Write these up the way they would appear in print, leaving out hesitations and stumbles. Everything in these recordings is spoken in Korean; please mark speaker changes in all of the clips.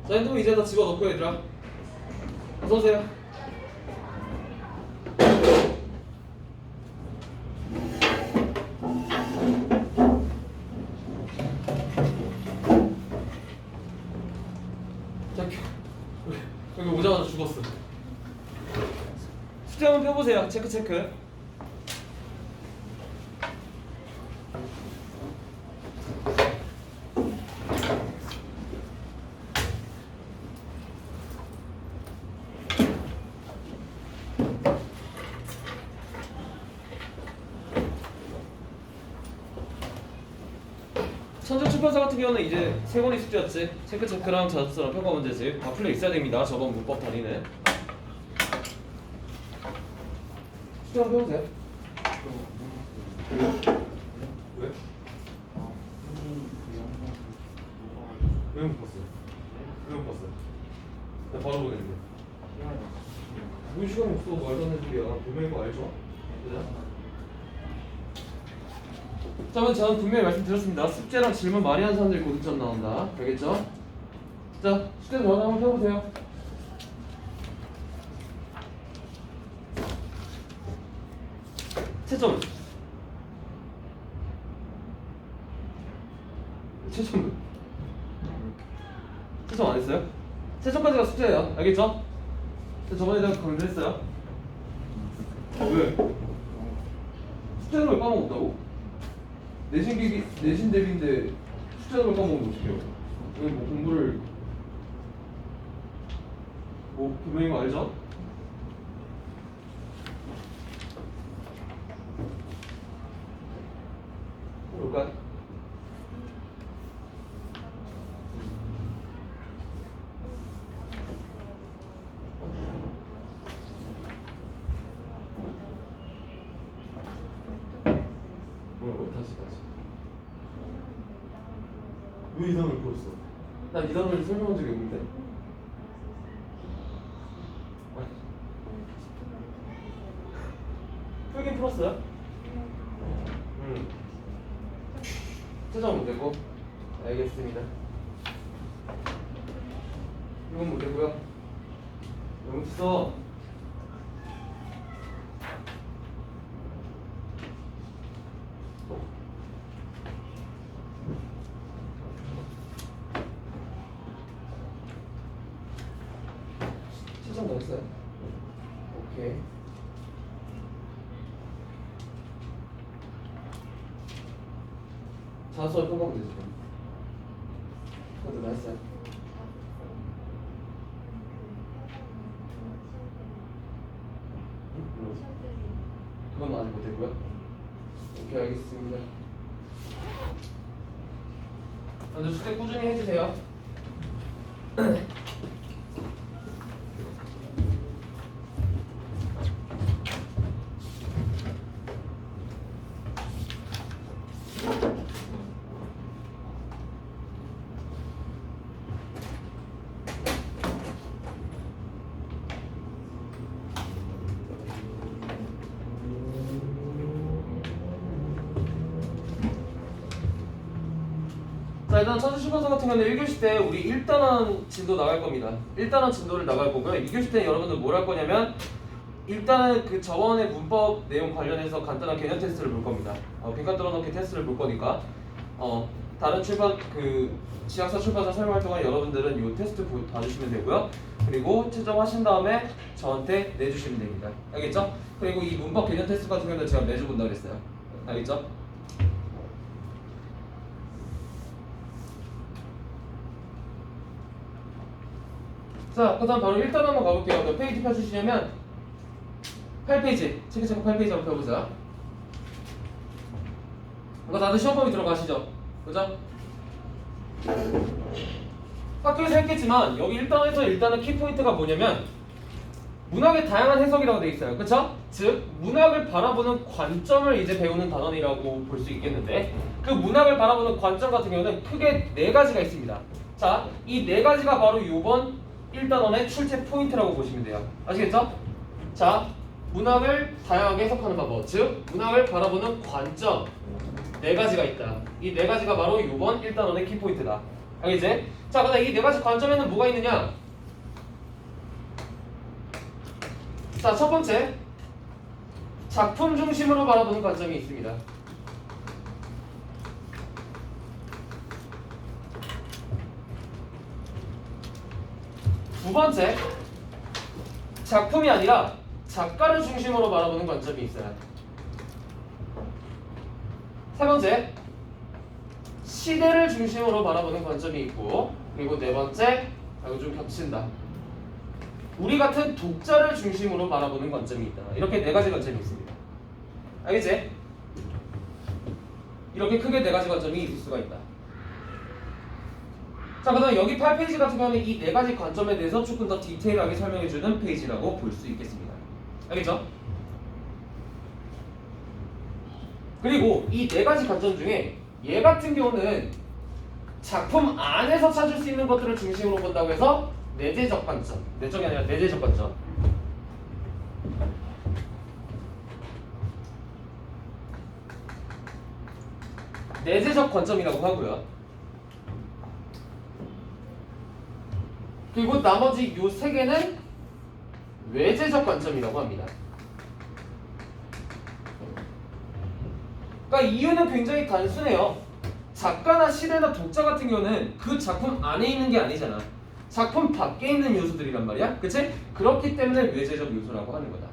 Speaker 1: 자, 핸드폰 이제 다 집어넣고 얘들아 어서오세요. 자, 여기 오자마자 죽었어. 숙제 한번 펴보세요. 체크. 천재출판사 같은 경우는 이제 세 권이 숙제였지. 체크랑 자습서랑 평가 문제집 다 풀려 있어야 됩니다. 저번 문법 다리는 숙제 한번 펴보세요. 왜? 왜 못 봤어요? 왜 못 봤어요? 나 바로 보냈는데. 뭐 시간이 없어. 말도 안 되는 소리야. 분명히 거 알죠? 그죠? 자, 저는 분명히 말씀드렸습니다. 숙제랑 질문 많이 하는 사람들이 고득점 나온다. 알겠죠? 자, 숙제 전화 한번 펴보세요. 채점은? 채점 안 했어요? 채점까지가 숙제예요. 알겠죠? 저번에 내가 강조했어요. 왜? 숙제는 왜 까먹었다고? 내신 대비인데 숙제를 까먹으면 어떡해요? 이건 뭐 공부를 뭐 분명히 거 알죠? 볼까요? 다시 왜 이 단어를 풀었어? 난 이 단어를 설명한 적이 없는데. 풀긴 풀었어요? 채점 못 되고. 알겠습니다. 이건 못 되고요. 이건 써. 채점 넣었어요? 오케이. 자수할 평가면 되지. 그것도 나왔어요. 그건 아직 못했고요. 오케이, 알겠습니다. 먼저 숙제 꾸준히 해주세요. 자, 일단 천재출판사 같은 경우는 1교시 때 우리 1단원 진도 나갈 겁니다. 1단원 진도를 나갈 거고요. 2교시 때는 여러분들 뭘 할 거냐면 일단은 그 저번에 문법 내용 관련해서 간단한 개념 테스트를 볼 겁니다. 빈칸 뚫어놓기 테스트를 볼 거니까
Speaker 2: 다른 출판 지학사 출판사 사용할 동안 여러분들은 이 테스트 봐주시면 되고요. 그리고 채점하신 다음에 저한테 내주시면 됩니다. 알겠죠? 그리고 이 문법 개념 테스트 같은 경우는 제가 매주 본다고 했어요. 알겠죠? 자, 그 다음 바로 1단 한번 가볼게요. 몇 페이지 펴주시냐면 8페이지, 체크체크 8페이지 한번 펴보자. 이거 다들 시험 범위 들어가시죠? 그죠? 학교에서 했겠지만 여기 1단에서 일단은 키포인트가 뭐냐면 문학의 다양한 해석이라고 돼 있어요. 그쵸? 즉 문학을 바라보는 관점을 이제 배우는 단원이라고 볼 수 있겠는데 그 문학을 바라보는 관점 같은 경우는 크게 4가지가 있습니다. 자, 이 4가지가 바로 이번 1단원의 출제 포인트라고 보시면 돼요. 아시겠죠? 자, 문학을 다양하게 해석하는 방법, 즉 문학을 바라보는 관점 4가지가 있다. 이 4가지가 바로 이번 1단원의 키포인트다. 알겠지? 자, 그다음 이 4가지 관점에는 뭐가 있느냐? 자, 첫 번째 작품 중심으로 바라보는 관점이 있습니다. 두 번째 작품이 아니라 작가를 중심으로 바라보는 관점이 있어요. 세 번째 시대를 중심으로 바라보는 관점이 있고 그리고 네 번째 이거 좀 겹친다. 우리 같은 독자를 중심으로 바라보는 관점이 있다. 이렇게 4가지 관점이 있습니다. 알겠지? 이렇게 크게 4가지 관점이 있을 수가 있다. 자, 그 다음 여기 8페이지 같은 경우는 이 4가지 관점에 대해서 조금 더 디테일하게 설명해주는 페이지라고 볼 수 있겠습니다. 알겠죠? 그리고 이 4가지 관점 중에 얘 같은 경우는 작품 안에서 찾을 수 있는 것들을 중심으로 본다고 해서 내재적 관점, 내적이 아니라 내재적 관점. 내재적 관점이라고 하고요. 그리고 나머지 요 3개는 외재적 관점이라고 합니다. 그러니까 이유는 굉장히 단순해요. 작가나 시대나 독자 같은 경우는 그 작품 안에 있는 게 아니잖아. 작품 밖에 있는 요소들이란 말이야. 그치? 그렇기 때문에 외재적 요소라고 하는 거다.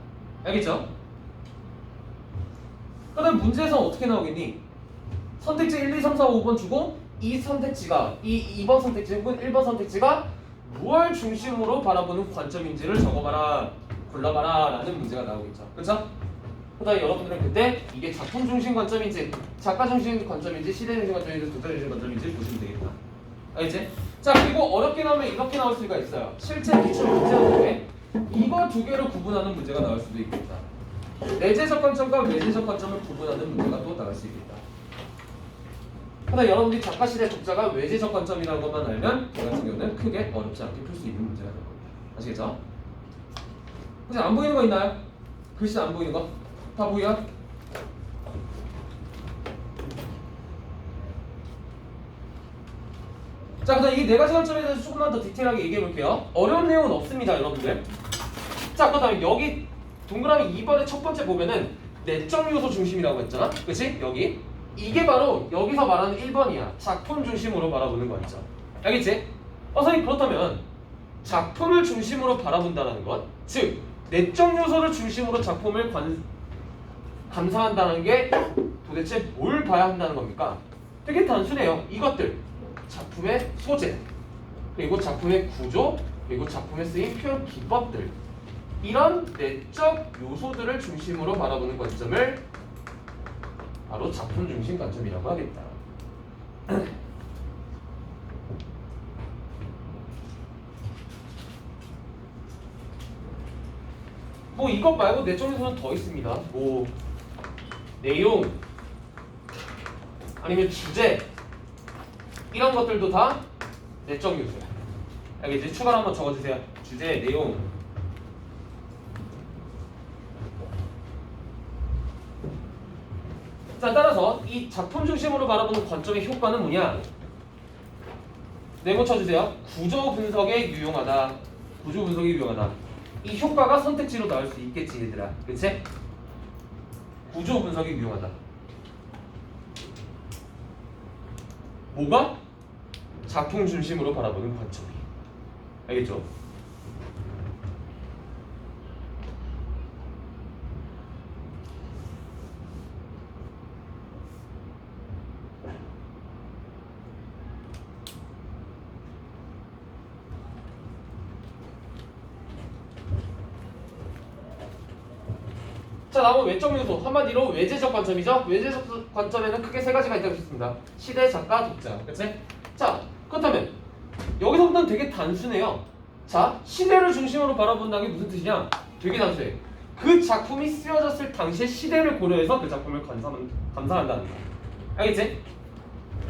Speaker 2: 알겠죠? 그 다음 문제에서 어떻게 나오겠니? 선택지 1, 2, 3, 4, 5번 주고 이 선택지가 이 2번 선택지 혹은 1번 선택지가 무엇을 중심으로 바라보는 관점인지를 적어봐라, 골라봐라 라는 문제가 나오겠죠. 그쵸? 그 다음에 여러분들은 그때 이게 작품 중심 관점인지 작가 중심 관점인지 시대 중심 관점인지 독자 중심 관점인지 보시면 되겠다. 알겠지? 자, 그리고 어렵게 나오면 이렇게 나올 수가 있어요. 실제 기출 문제였는데 이거 2개로 구분하는 문제가 나올 수도 있겠다. 내재적 관점과 외재적 관점을 구분하는 문제가 또 나올 수 있겠다. 그러나 여러분들이 작가 시대 독자가 외재적 관점이라는 것만 알면 이 같은 경우는 크게 어렵지 않게 풀 수 있는 문제가 될 겁니다. 아시겠죠? 혹시 안 보이는 거 있나요? 글씨 안 보이는 거? 다 보여? 자, 그다음 이 4가지 관점에 대해서 조금만 더 디테일하게 얘기해 볼게요. 어려운 내용은 없습니다, 여러분들. 자, 그다음 여기 동그라미 2번의 첫 번째 보면은 내적 요소 중심이라고 했잖아. 그치? 여기. 이게 바로 여기서 말하는 1번이야. 작품 중심으로 바라보는 관점. 알겠지? 선생님, 그렇다면 작품을 중심으로 바라본다는 것, 즉 내적 요소를 중심으로 작품을 감상한다는 게 도대체 뭘 봐야 한다는 겁니까? 되게 단순해요. 이것들. 작품의 소재, 그리고 작품의 구조, 그리고 작품에 쓰인 표현 기법들, 이런 내적 요소들을 중심으로 바라보는 관점을 바로 작품 중심 관점이라고 하겠다. 뭐 이것 말고 내적 요소는 더 있습니다. 뭐 내용, 아니면 주제, 이런 것들도 다 내적 요소야. 알겠지? 추가로 한번 적어주세요. 주제, 내용. 자, 따라서 이 작품 중심으로 바라보는 관점의 효과는 뭐냐? 네모 쳐주세요. 구조 분석에 유용하다. 구조 분석에 유용하다. 이 효과가 선택지로 나올 수 있겠지, 얘들아. 그치? 구조 분석에 유용하다. 뭐가? 작품 중심으로 바라보는 관점이. 알겠죠? 자, 다음은 외적 요소. 한마디로 외제적 관점이죠. 외제적 관점에는 크게 세 가지가 있다고 했습니다. 시대, 작가, 독자. 그치? 자, 그렇다면 여기서부터는 되게 단순해요. 자, 시대를 중심으로 바라본다는 게 무슨 뜻이냐? 되게 단순해. 그 작품이 쓰여졌을 당시의 시대를 고려해서 그 작품을 감상한다는 거야. 알겠지?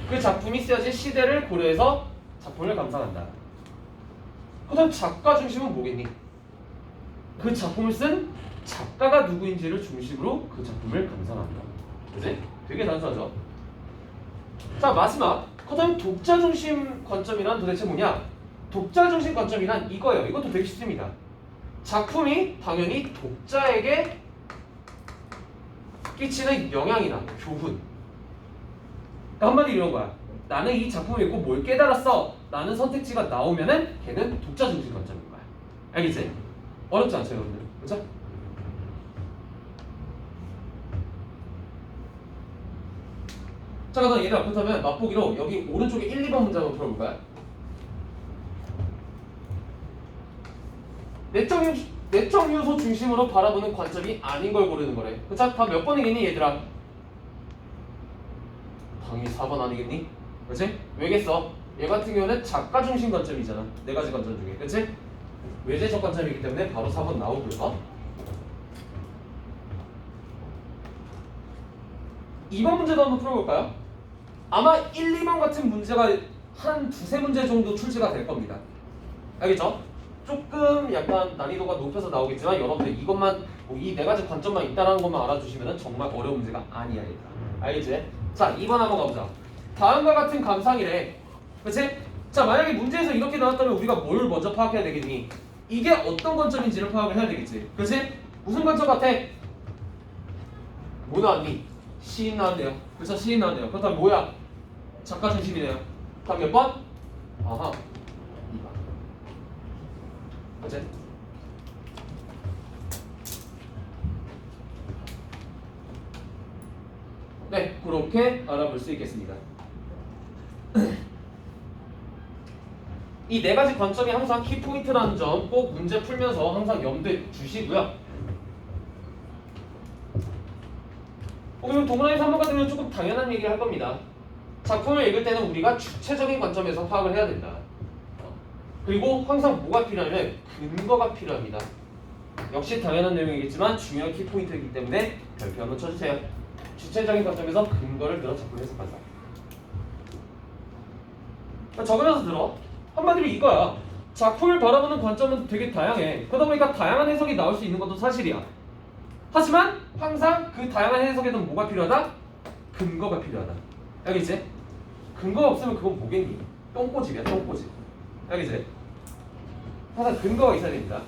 Speaker 2: 그 작품이 쓰여진 시대를 고려해서 작품을 감상한다. 그다음 작가 중심은 뭐겠니? 그 작품을 쓴 작가가 누구인지를 중심으로 그 작품을 감상한다. 그치? 되게 단순하죠? 자, 마지막. 그다음 독자 중심 관점이란 도대체 뭐냐? 독자 중심 관점이란 이거예요. 이것도 되게 쉽습니다. 작품이 당연히 독자에게 끼치는 영향이나 교훈. 그러니까 한마디로 이런 거야. 나는 이 작품을 읽고 뭘 깨달았어. 라는 선택지가 나오면은 걔는 독자 중심 관점인 거야. 알겠지? 어렵지 않죠, 여러분들? 그쵸? 자, 그래서 얘들아, 그렇다면 맛보기로 여기 오른쪽에 1, 2번 문제 한번 풀어볼까요? 내적 요소 중심으로 바라보는 관점이 아닌 걸 고르는 거래. 그쵸? 다 몇 번이겠니, 얘들아? 당연히 4번 아니겠니? 그치? 왜겠어? 얘 같은 경우는 작가 중심 관점이잖아. 네 가지 관점 중에. 그치? 외제적 관점이기 때문에 바로 4번 나오고요. 2번 문제도 한번 풀어볼까요? 아마 1, 2번 같은 문제가 한 두세 문제 정도 출제가 될 겁니다. 알겠죠? 조금 약간 난이도가 높여서 나오겠지만 여러분들 이것만 이 네 가지 관점만 있다는 것만 알아주시면 정말 어려운 문제가 아니야. 얘들아. 알겠지? 자, 2번 한번 가보자. 다음과 같은 감상이래. 그치? 자, 만약에 문제에서 이렇게 나왔다면 우리가 뭘 먼저 파악해야 되겠니? 이게 어떤 관점인지를 파악을 해야 되겠지. 그치? 무슨 관점 같아? 뭐 나왔니? 시인 나왔네요. 그래서 시인 나왔네요. 그렇다면 뭐야? 작가 중심이네요. 다음 몇 번? 아하, 2번. 그치? 네, 그렇게 알아볼 수 있겠습니다. 이 네 가지 관점이 항상 키포인트라는 점 꼭 문제 풀면서 항상 염두에 두시고요. 그리고 동그라미 3번 같은 경우는 조금 당연한 얘기를 할 겁니다. 작품을 읽을 때는 우리가 주체적인 관점에서 파악을 해야 된다. 그리고 항상 뭐가 필요하냐면 근거가 필요합니다. 역시 당연한 내용이겠지만 중요한 키포인트이기 때문에 별표 한번 쳐주세요. 주체적인 관점에서 근거를 들어 작품 해석한다. 적으면서 들어. 한마디로 이거야. 작품을 바라보는 관점은 되게 다양해. 그러다 보니까 다양한 해석이 나올 수 있는 것도 사실이야. 하지만 항상 그 다양한 해석에는 뭐가 필요하다? 근거가 필요하다. 알겠지? 근거가 없으면 그건 뭐겠니? 똥꼬집이야, 똥꼬집. 알겠지? 항상 근거가 있어야 됩니다.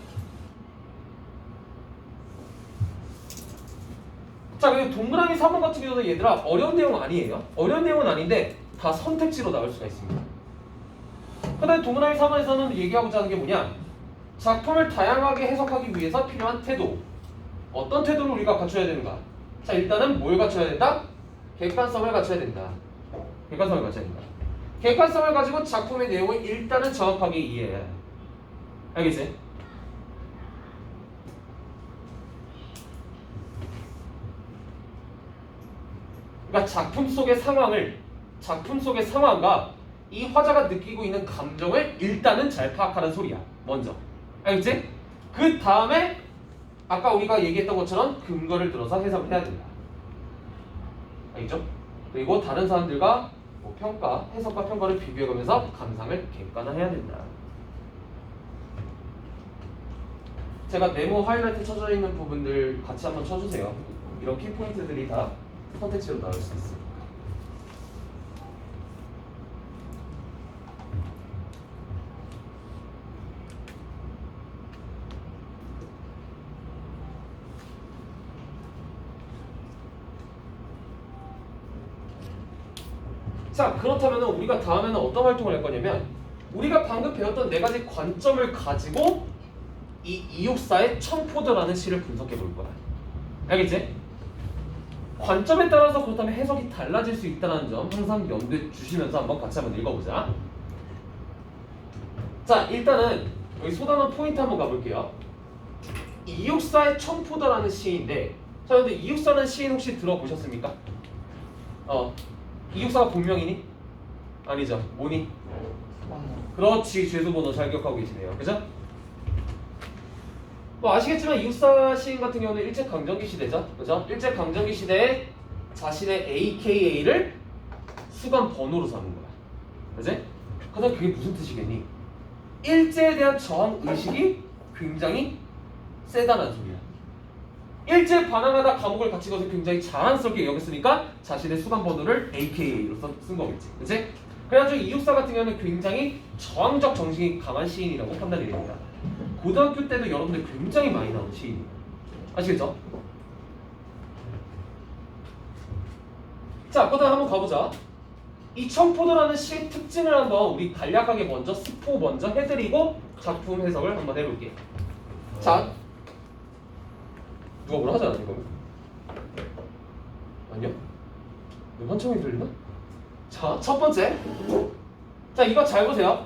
Speaker 2: 자, 그리고 동그라미 3번 같은 경우는 얘들아 어려운 내용은 아니에요. 어려운 내용은 아닌데 다 선택지로 나올 수가 있습니다. 그 다음에 동그라미 3번에서는 얘기하고자 하는 게 뭐냐? 작품을 다양하게 해석하기 위해서 필요한 태도. 어떤 태도를 우리가 갖춰야 되는가? 자, 일단은 뭘 갖춰야 된다? 객관성을 갖춰야 된다. 객관성을 갖춰야 된다. 객관성을 가지고 작품의 내용을 일단은 정확하게 이해해야 해. 알겠지? 그러니까 작품 속의 상황과 이 화자가 느끼고 있는 감정을 일단은 잘 파악하는 소리야. 먼저. 알겠지? 그 다음에 아까 우리가 얘기했던 것처럼 근거를 들어서 해석을 해야 된다. 알겠죠? 그리고 다른 사람들과 뭐 해석과 평가를 비교해가면서 감상을 객관화해야 된다. 제가 네모 하이라이트 쳐져 있는 부분들 같이 한번 쳐주세요. 이런 키포인트들이 다 선택지로 나올 수 있어요. 자, 그렇다면 우리가 다음에는 어떤 활동을 할 거냐면 우리가 방금 배웠던 네 가지 관점을 가지고 이 이육사의 청포도라는 시를 분석해 볼 거야. 알겠지? 관점에 따라서 그렇다면 해석이 달라질 수 있다는 점 항상 염두에 주시면서 한번 같이 한번 읽어보자. 자, 일단은 여기 소단원 포인트 한번 가볼게요. 이육사의 청포도라는 시인데, 자, 근데 이육사라는 시인 혹시 들어보셨습니까? 이육사가 본명이니? 아니죠. 뭐니? 그렇지. 죄수번호 잘 기억하고 계시네요. 그죠? 뭐 아시겠지만 이육사 시인 같은 경우는 일제강점기 시대죠. 그죠? 일제강점기 시대에 자신의 AKA를 수감 번호로 삼은 거야. 그지? 그다음 그게 무슨 뜻이겠니? 일제에 대한 저항 의식이 굉장히 세다는 소리야. 일제 반항하다 감옥을 갇힌 것을 굉장히 자랑스럽게 여겼으니까 자신의 수감 번호를 AKA로 쓴 거겠지. 그치? 그래가지고 이육사 같은 경우는 굉장히 저항적 정신이 강한 시인이라고 판단이 됩니다. 고등학교 때도 여러분들 굉장히 많이 나온 시인이에요. 아시겠죠? 자, 그다음 한번 가보자. 이 청포도라는 시의 특징을 한번 우리 간략하게 먼저 스포 먼저 해드리고 작품 해석을 한번 해볼게요. 자, 누가 뭐라 하지 않았니 그러면? 아니요? 내 환청이 들리나? 자, 첫 번째. 자, 이거 잘 보세요.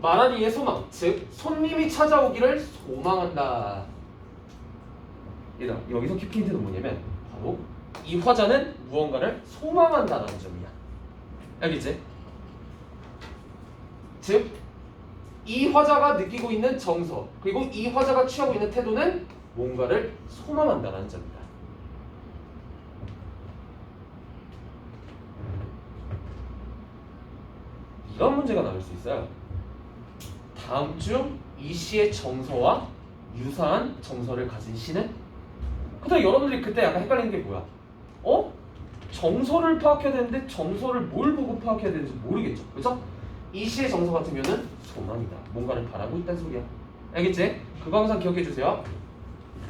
Speaker 2: 말한 이의 소망, 즉 손님이 찾아오기를 소망한다. 얘들아, 여기서 키포인트는 뭐냐면 바로 이 화자는 무언가를 소망한다라는 점이야. 알겠지? 즉 이 화자가 느끼고 있는 정서, 그리고 이 화자가 취하고 있는 태도는 뭔가를 소망한다라는 점이다. 이런 문제가 나올 수 있어요. 다음 중 이 시의 정서와 유사한 정서를 가진 시는? 근데 여러분들이 그때 약간 헷갈리는 게 뭐야? 정서를 파악해야 되는데 정서를 뭘 보고 파악해야 되는지 모르겠죠. 그렇죠? 이 시의 정서 같은 경우는 소망이다. 뭔가를 바라고 있다는 소리야. 알겠지? 그거 항상 기억해 주세요.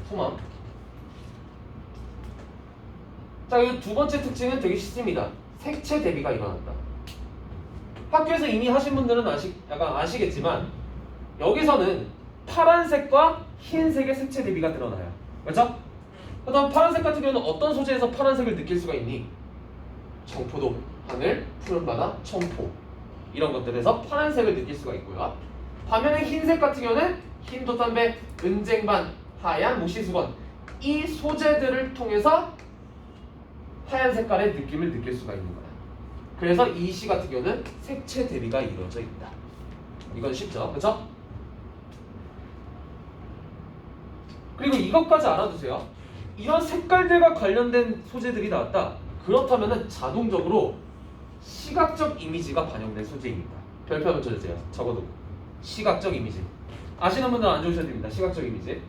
Speaker 2: 소망. 자, 이 두 번째 특징은 되게 쉽습니다. 색채 대비가 일어났다. 학교에서 이미 하신 분들은 약간 아시겠지만 여기서는 파란색과 흰색의 색채 대비가 드러나요. 그렇죠? 그다음 파란색 같은 경우는 어떤 소재에서 파란색을 느낄 수가 있니? 청포도, 하늘, 푸른바다, 청포 이런 것들에서 파란색을 느낄 수가 있고요. 반면에 흰색 같은 경우는 흰 돛담배, 은쟁반, 하얀 모시수건 이 소재들을 통해서 하얀 색깔의 느낌을 느낄 수가 있는 거야. 그래서 이 시 같은 경우는 색채 대비가 이루어져 있다. 이건 쉽죠, 그렇죠? 그리고 이것까지 알아두세요. 이런 색깔들과 관련된 소재들이 나왔다. 그렇다면 자동적으로 시각적 이미지가 반영된 소재입니다. 별표 한번 쳐주세요. 적어도 시각적 이미지. 아시는 분들은 안 적으셔도 됩니다. 시각적 이미지.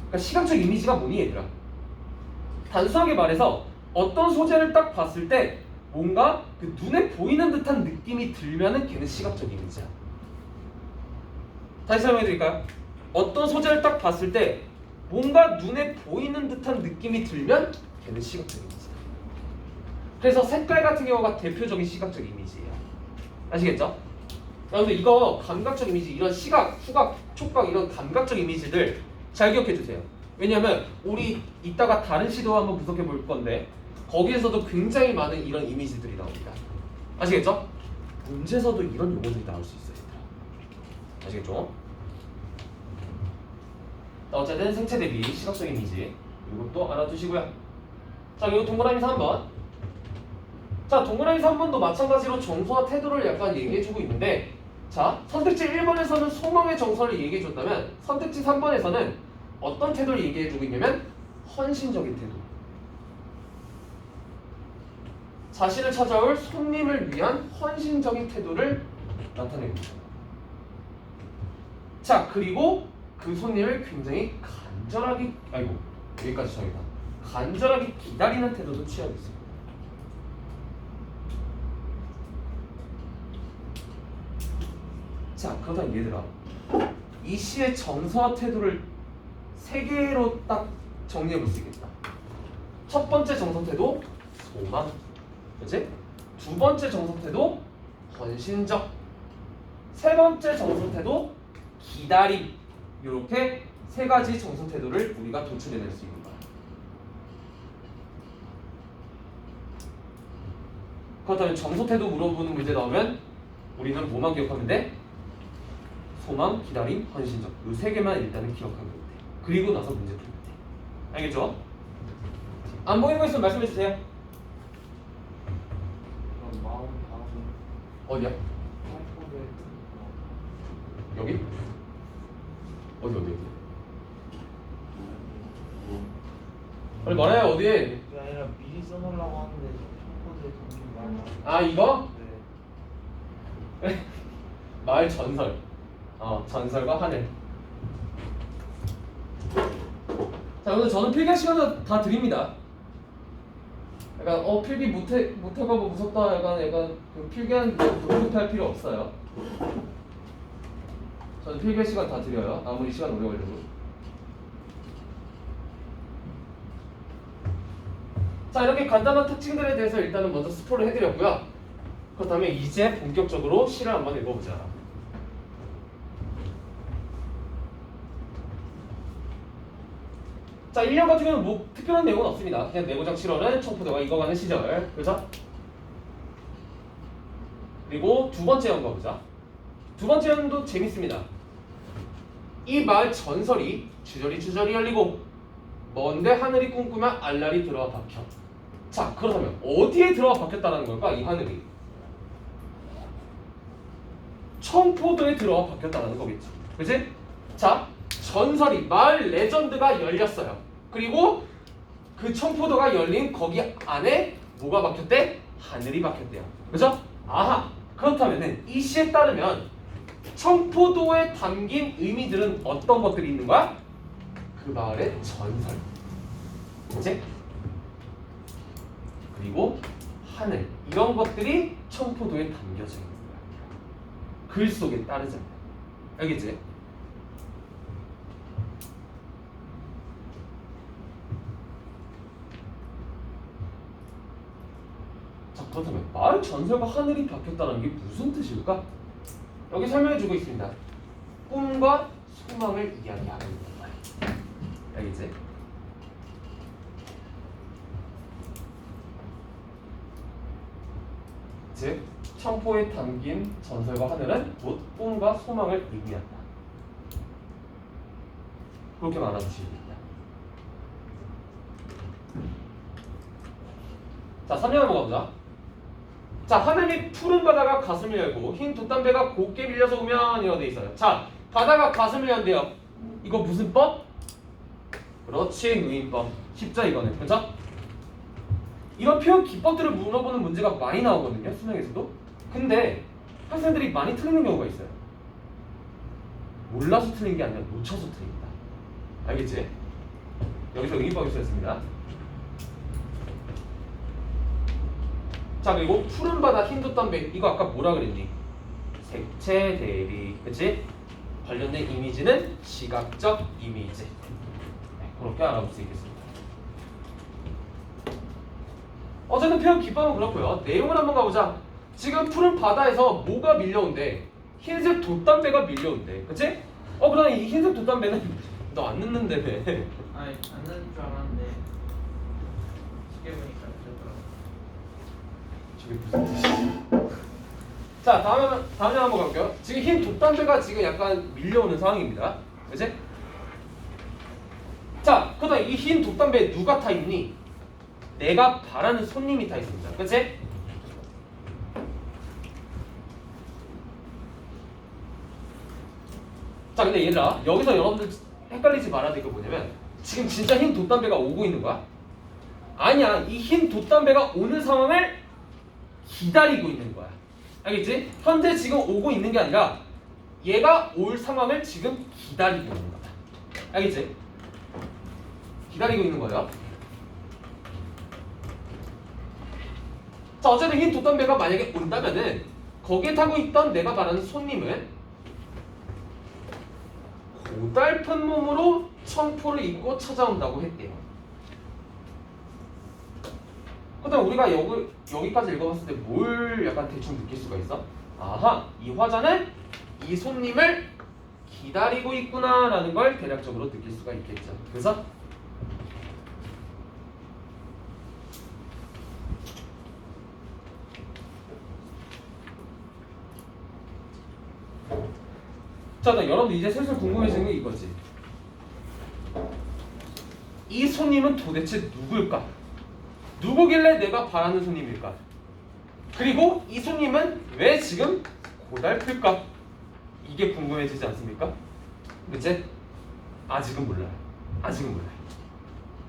Speaker 2: 그러니까 시각적 이미지가 뭐니 얘들아? 단순하게 말해서 어떤 소재를 딱 봤을 때 뭔가 그 눈에 보이는 듯한 느낌이 들면은 걔는 시각적 이미지야. 다시 설명해 드릴까요? 어떤 소재를 딱 봤을 때 뭔가 눈에 보이는 듯한 느낌이 들면 걔는 시각적 이미지야. 그래서 색깔 같은 경우가 대표적인 시각적 이미지예요. 아시겠죠? 여러분들 이거 감각적 이미지, 이런 시각, 후각, 촉각 이런 감각적 이미지들 잘 기억해 주세요. 왜냐하면 우리 이따가 다른 시도 한번 분석해 볼 건데 거기에서도 굉장히 많은 이런 이미지들이 나옵니다. 아시겠죠? 문제에서도 이런 용어들이 나올 수 있어요. 아시겠죠? 어쨌든 생체 대비 시각적 이미지 이것도 알아두시고요. 자, 그리고 동그라미 3번. 자, 동그라미 3번도 마찬가지로 정서와 태도를 약간 얘기해주고 있는데, 자, 선택지 1번에서는 소망의 정서를 얘기해줬다면 선택지 3번에서는 어떤 태도를 얘기해주고 있냐면 헌신적인 태도. 자신을 찾아올 손님을 위한 헌신적인 태도를 나타냅니다. 자, 그리고 그 손님을 굉장히 간절하게, 여기까지 저희가 간절하게 기다리는 태도도 취하고 있습니다. 자, 그렇다면 얘들아, 이 시의 정서와 태도를 세 개로 딱 정리해 볼 수 있겠다. 첫 번째 정선태도 소망, 그치? 두 번째 정선태도 헌신적, 세 번째 정선태도 기다림. 이렇게 세 가지 정선태도를 우리가 도출해낼 수 있는 거야. 그렇다면 정선태도 물어보는 문제 나오면 우리는 뭐만 기억하면 돼? 소망, 기다림, 헌신적. 이 세 개만 일단은 기억하면 돼. 그리고 나서 문제 풀면 돼. 알겠죠? 안 보이는 거 있으면 말씀해 주세요.
Speaker 3: 그럼 마음 다음
Speaker 2: 어디야?
Speaker 3: 청포대
Speaker 2: 여기? 어디? 빨리 말해. 어디에?
Speaker 3: 그게 아니라 미리 써놓으려고 하는데 청포대 정신 말고.
Speaker 2: 아 이거?
Speaker 3: 네.
Speaker 2: 마을 전설. 전설과 하늘. 자, 오늘 저는 필기할 시간을 다 드립니다. 약간 필기 못해가 뭐 무섭다. 약간 그 필기하는데 급급할 필요 없어요. 저는 필기할 시간 다 드려요. 아무리 시간 오래 걸려도. 자, 이렇게 간단한 특징들에 대해서 일단은 먼저 스포를 해드렸고요. 그렇다면 이제 본격적으로 시를 한번 읽어보자. 자, 1년 같은 경우는 뭐 특별한 내용은 없습니다. 그냥 내고장 7월은 청포도가 익어가는 시절, 그죠? 그리고 두 번째 연 가보자. 두 번째 연도 재밌습니다. 이 마을 전설이 주저리 열리고 먼데 하늘이 꿈꾸며 알랄이 들어와 박혀. 자, 그렇다면 어디에 들어와 박혔다는 걸까? 이 하늘이 청포도에 들어와 박혔다는 거겠죠. 그치? 자, 전설이 마을 레전드가 열렸어요. 그리고 그 청포도가 열린 거기 안에 뭐가 박혔대? 하늘이 박혔대요. 그죠? 아하. 그렇다면은 이 시에 따르면 청포도에 담긴 의미들은 어떤 것들이 있는 거야? 그 마을의 전설. 그치? 그리고 하늘. 이런 것들이 청포도에 담겨져 있는 거야. 글 속에 따르잖아. 알겠지? 자, 그렇다면 마을 전설과 하늘이 바뀌었다는 게 무슨 뜻일까? 여기 설명해주고 있습니다. 꿈과 소망을 이야기하는 거야. 알겠지? 즉, 청포에 담긴 전설과 하늘은 곧 꿈과 소망을 의미한다. 그렇게 말아주십니다. 자, 3년 한번 가보자. 자, 하늘이 푸른 바다가 가슴을 열고 흰 돛담배가 곱게 밀려서 오면 이라고 돼 있어요. 자, 바다가 가슴을 연대요. 이거 무슨 법? 그렇지, 누인법. 쉽죠 이거는. 그렇죠? 이런 표현 기법들을 물어보는 문제가 많이 나오거든요, 수능에서도. 근데 학생들이 많이 틀리는 경우가 있어요. 몰라서 틀린 게 아니라 놓쳐서 틀립니다. 알겠지? 여기서 의미법이 쓰였습니다. 자, 그리고 푸른 바다 흰 돛담배, 이거 아까 뭐라 그랬니? 색채 대비, 그치? 관련된 이미지는 시각적 이미지. 네, 그렇게 알아볼 수 있겠습니다. 어쨌든 표현 기법은 그렇고요. 내용을 한번 가보자. 지금 푸른 바다에서 뭐가 밀려온대? 흰색 돛담배가 밀려온대. 그치? 그러나 이 흰색 돛담배는 너 안 넣는데 왜?
Speaker 3: 아니 안 넣는 줄 알았는데 쉽게 보니까 그렇더라고.
Speaker 2: 저게 무슨 뜻이야? 자, 다음에 한번 갈게요. 지금 흰 돛담배가 지금 약간 밀려오는 상황입니다. 그치? 자, 그러다 이 흰 돛담배에 누가 타 있니? 내가 바라는 손님이 타 있습니다. 그치? 자, 근데 얘들아, 여기서 여러분들 헷갈리지 말아야 될 게 뭐냐면 지금 진짜 흰 돛담배가 오고 있는 거야? 아니야. 이 흰 돛담배가 오는 상황을 기다리고 있는 거야. 알겠지? 현재 지금 오고 있는 게 아니라 얘가 올 상황을 지금 기다리고 있는 거야. 알겠지? 기다리고 있는 거예요. 자, 어쨌든 흰 돛담배가 만약에 온다면은 거기에 타고 있던 내가 말하는 손님은 고달픈 몸으로 청포를 입고 찾아온다고 했대요. 그다음 우리가 여기까지 읽어봤을 때 뭘 약간 대충 느낄 수가 있어? 아하, 이 화자는 이 손님을 기다리고 있구나라는 걸 대략적으로 느낄 수가 있겠죠. 그래서 자, 여러분들 이제 슬슬 궁금해지는 게 이거지. 이 손님은 도대체 누굴까? 누구길래 내가 바라는 손님일까? 그리고 이 손님은 왜 지금 고달플까? 이게 궁금해지지 않습니까? 그치? 아직은 몰라요. 아직은 몰라요.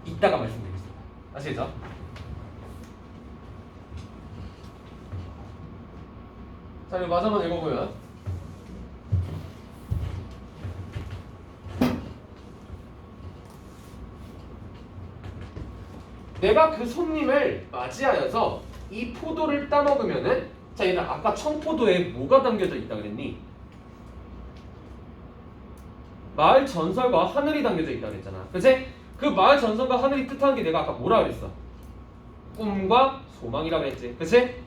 Speaker 2: 이따가 말씀드리겠습니다. 아시겠죠? 자, 이거 마저 한번 읽어보면 내가 그 손님을 맞이하여서 이 포도를 따먹으면은, 자, 얘는 아까 청포도에 뭐가 담겨져 있다 그랬니? 마을 전설과 하늘이 담겨져 있다 그랬잖아. 그치? 그 마을 전설과 하늘이 뜻하는 게 내가 아까 뭐라 그랬어? 꿈과 소망이라 그랬지. 그치?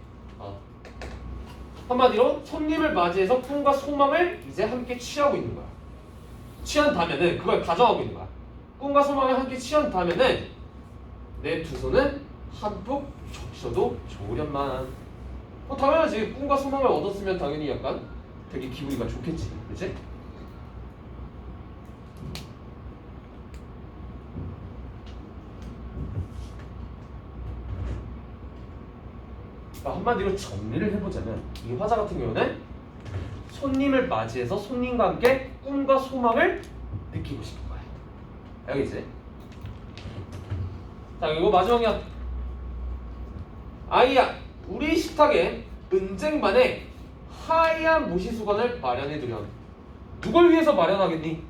Speaker 2: 한마디로 손님을 맞이해서 꿈과 소망을 이제 함께 취하고 있는 거야. 취한다면은 그걸 가져가고 있는 거야. 꿈과 소망을 함께 취한다면은 내 두 손은 한푹 적셔도 좋으련만. 당연하지. 꿈과 소망을 얻었으면 당연히 약간 되게 기분이가 좋겠지. 그치? 한마디로 정리를 해보자면 이 화자 같은 경우는 손님을 맞이해서 손님과 함께 꿈과 소망을 느끼고 싶은 거야. 알겠지? 자, 이거 마지막이야. 아이야, 우리 식탁에 은쟁반에 하얀 모시수건을 마련해두렴. 누굴 위해서 마련하겠니?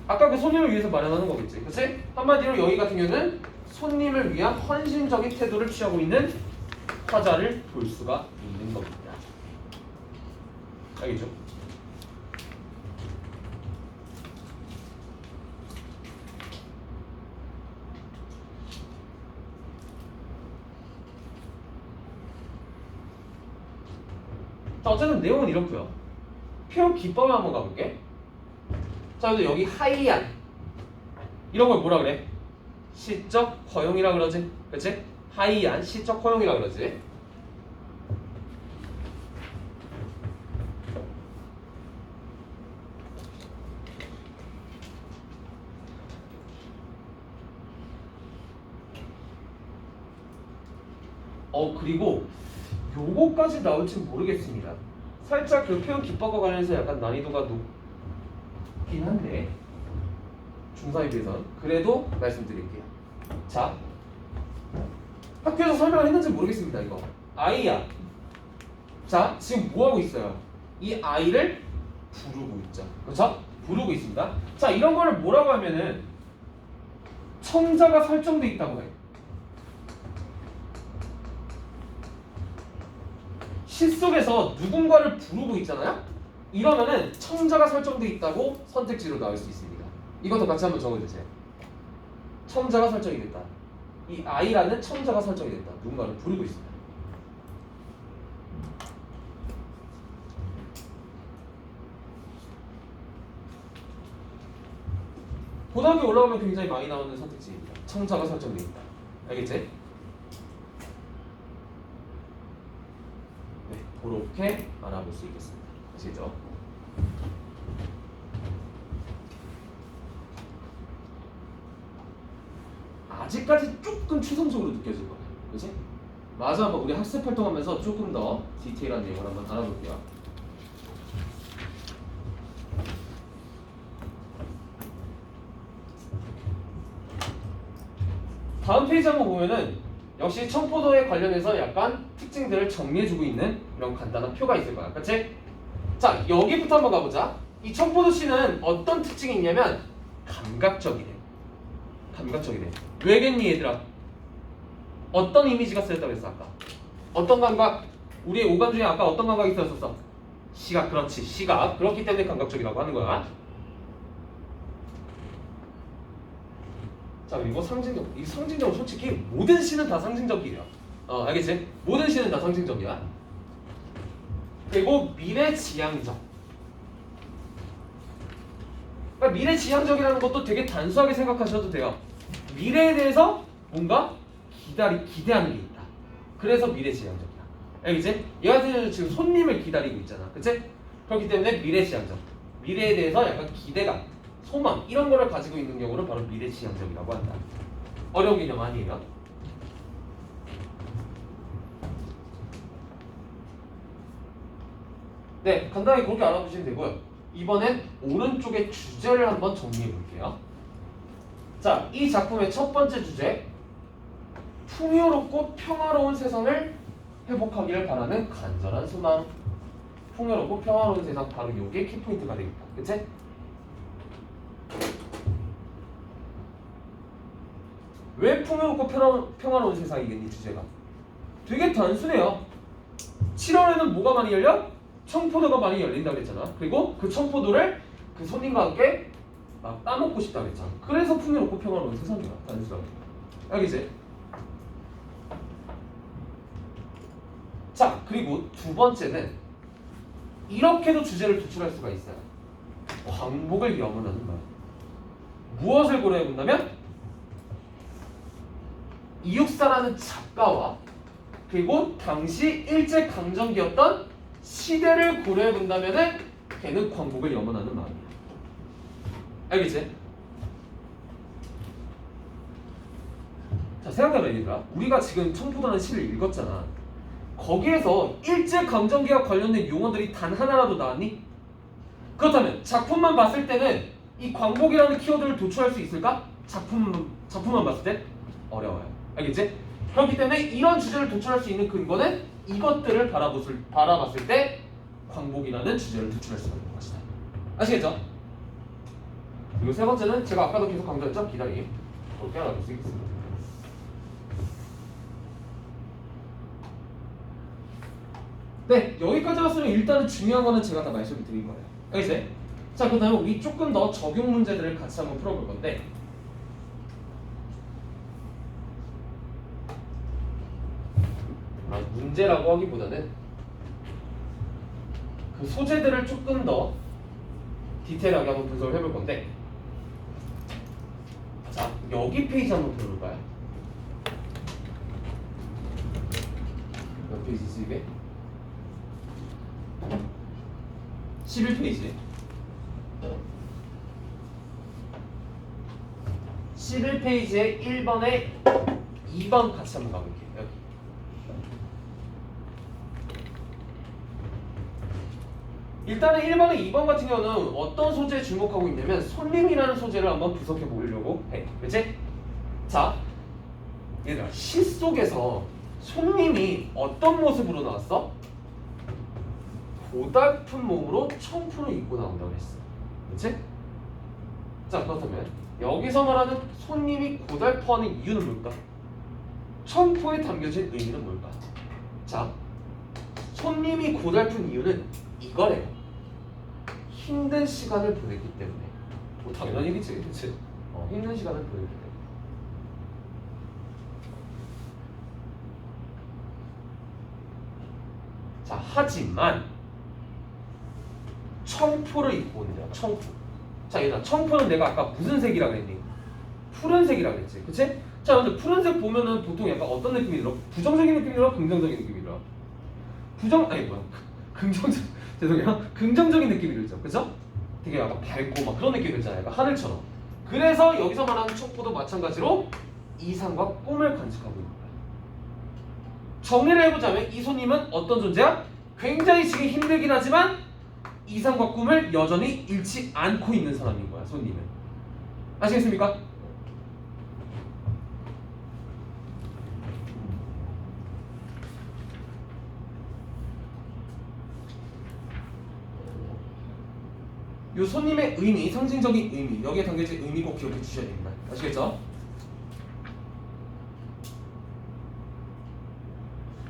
Speaker 2: 아까 그 손님을 위해서 마련하는 거겠지. 그치? 한마디로 여기 같은 경우는 손님을 위한 헌신적인 태도를 취하고 있는 화자를 볼 수가 있는 겁니다. 알겠죠? 자, 어쨌든 내용은 이렇고요. 표현 기법을 한번 가볼게. 자, 그래서 여기 하이안 이런 걸 뭐라 그래? 시적 허용이라 그러지, 그치? 하이안 시적 허용이라 그러지. 그리고 요거까지 나올지는 모르겠습니다. 살짝 그 표현 기법과 관련해서 약간 난이도가 높긴 한데 중3에 비해서는 그래도 말씀드릴게요. 자, 학교에서 설명을 했는지 모르겠습니다. 이거 아이야. 자, 지금 뭐하고 있어요? 이 아이를 부르고 있죠. 그렇죠? 부르고 있습니다. 자, 이런 거를 뭐라고 하면은 청자가 설정돼 있다고 해. 시 속에서 누군가를 부르고 있잖아요? 이러면은 청자가 설정돼 있다고 선택지로 나올 수 있습니다. 이것도 같이 한번 적어주세요. 청자가 설정이 됐다. 이 아이라는 청자가 설정이 됐다. 누군가를 부르고 있습니다. 고등학교 올라오면 굉장히 많이 나오는 선택지입니다. 청자가 설정돼 있다. 알겠지? 네, 그렇게 알아볼 수 있겠습니다. 아시겠죠? 아직까지 조금 추상적으로 느껴질 거예요. 그치? 마저 한번 우리 학습 활동하면서 조금 더 디테일한 내용을 한번 알아볼게요. 다음 페이지 한번 보면은 역시 청포도에 관련해서 약간 특징들을 정리해주고 있는 이런 간단한 표가 있을 거야. 그치? 자, 여기부터 한번 가보자. 이 청포도 씨는 어떤 특징이 있냐면 감각적이래. 감각적이래. 왜겠니 얘들아? 어떤 이미지가 쓰였다고 했어 아까? 어떤 감각? 우리의 오감 중에 아까 어떤 감각이 쓰였었어? 시각. 그렇지, 시각. 그렇기 때문에 감각적이라고 하는 거야. 자 그리고 상징적. 이 상징적은 솔직히 모든 시는 다 상징적이에요. 알겠지? 모든 시는 다 상징적이야. 그리고 미래지향적. 그러니까 미래지향적이라는 것도 되게 단순하게 생각하셔도 돼요. 미래에 대해서 뭔가 기대하는 게 있다. 그래서 미래지향적이야. 알겠지? 얘 같은 경우는 지금 손님을 기다리고 있잖아. 그치? 그렇기 때문에 미래지향적. 미래에 대해서 약간 기대감, 소망 이런 거를 가지고 있는 경우를 바로 미래지향적이라고 한다. 어려운 개념 아니에요. 네, 간단하게 그렇게 알아두시면 되고요. 이번엔 오른쪽의 주제를 한번 정리해 볼게요. 자, 이 작품의 첫 번째 주제, 풍요롭고 평화로운 세상을 회복하기를 바라는 간절한 소망. 풍요롭고 평화로운 세상, 바로 이게 키포인트가 되겠다. 그치? 왜 풍요롭고 평화로운 세상이겠니 주제가? 되게 단순해요. 7월에는 뭐가 많이 열려? 청포도가 많이 열린다고 했잖아. 그리고 그 청포도를 그 손님과 함께 막 따먹고 싶다고 했잖아. 그래서 풍요롭고 평화로운 세상이야. 단순하게. 알겠지? 자, 그리고 두 번째는 이렇게도 주제를 도출할 수가 있어요. 광복을 염원하는 말. 무엇을 고려해 본다면 이육사라는 작가와 그리고 당시 일제강점기였던 시대를 고려해 본다면은 걔는 광복을 염원하는 마음이야. 알겠지? 자, 생각해봐 얘들아. 우리가 지금 청포도라는 시를 읽었잖아. 거기에서 일제강점기와 관련된 용어들이 단 하나라도 나왔니? 그렇다면 작품만 봤을 때는 이 광복이라는 키워드를 도출할 수 있을까? 작품만 봤을 때 어려워요. 알겠지? 그렇기 때문에 이런 주제를 도출할 수 있는 근거는 이것들을 바라봤을 때 광복이라는 주제를 도출할 수가 있는 것이다. 아시겠죠? 그리고 세 번째는 제가 아까도 계속 강조했죠? 기다림. 그렇게 알아볼 수 있겠습니다. 네, 여기까지 왔으면 일단은 중요한 거는 제가 다 말씀을 드린 거예요. 알겠지? 자, 그 다음에 우리 조금 더 적용 문제들을 같이 한번 풀어볼 건데, 문제라고 하기보다는 그 소재들을 조금 더 디테일하게 한번 분석을 해볼 건데, 자, 여기 페이지 한번 볼까요? 몇 페이지지 이게? 11페이지. 11페이지에 1번에 2번 같이 한번 가볼게요. 여기. 일단은 1번에 2번 같은 경우는 어떤 소재에 주목하고 있냐면 손님이라는 소재를 한번 분석해 보려고 해. 그치? 자, 얘들아, 시 속에서 손님이 어떤 모습으로 나왔어? 고달픈 몸으로 청포를 입고 나온다고 했어. 그치? 자, 그렇다면 여기서 말하는 손님이 고달퍼하는 이유는 뭘까? 청포에 담겨진 의미는 뭘까? 자, 손님이 고달픈 이유는 이거래요. 힘든 시간을 보냈기 때문에. 뭐 당연한 얘기지, 그치? 힘든 시간을 보냈기 때문에. 자, 하지만 청포를 입고 오느냐, 청포. 자, 얘들아, 청포는 내가 아까 무슨 색이라고 했니? 푸른색이라고 했지, 그치? 자, 근데 푸른색 보면은 보통 약간 어떤 느낌이 들어? 부정적인 느낌이 들어? 긍정적인 느낌이 들어? 죄송해요. 긍정적인 느낌이 들죠, 그죠? 되게 약간 밝고 막 그런 느낌이 들잖아요, 약간 하늘처럼. 그래서 여기서 말하는 청포도 마찬가지로 이상과 꿈을 간직하고 있는 거야. 정리를 해보자면 이 손님은 어떤 존재야? 굉장히 지금 힘들긴 하지만 이상과 꿈을 여전히 잃지 않고 있는 사람인 거야, 손님은. 아시겠습니까? 이 손님의 의미, 상징적인 의미, 여기에 담겨진 의미 꼭 기억해 주셔야 됩니다. 아시겠죠?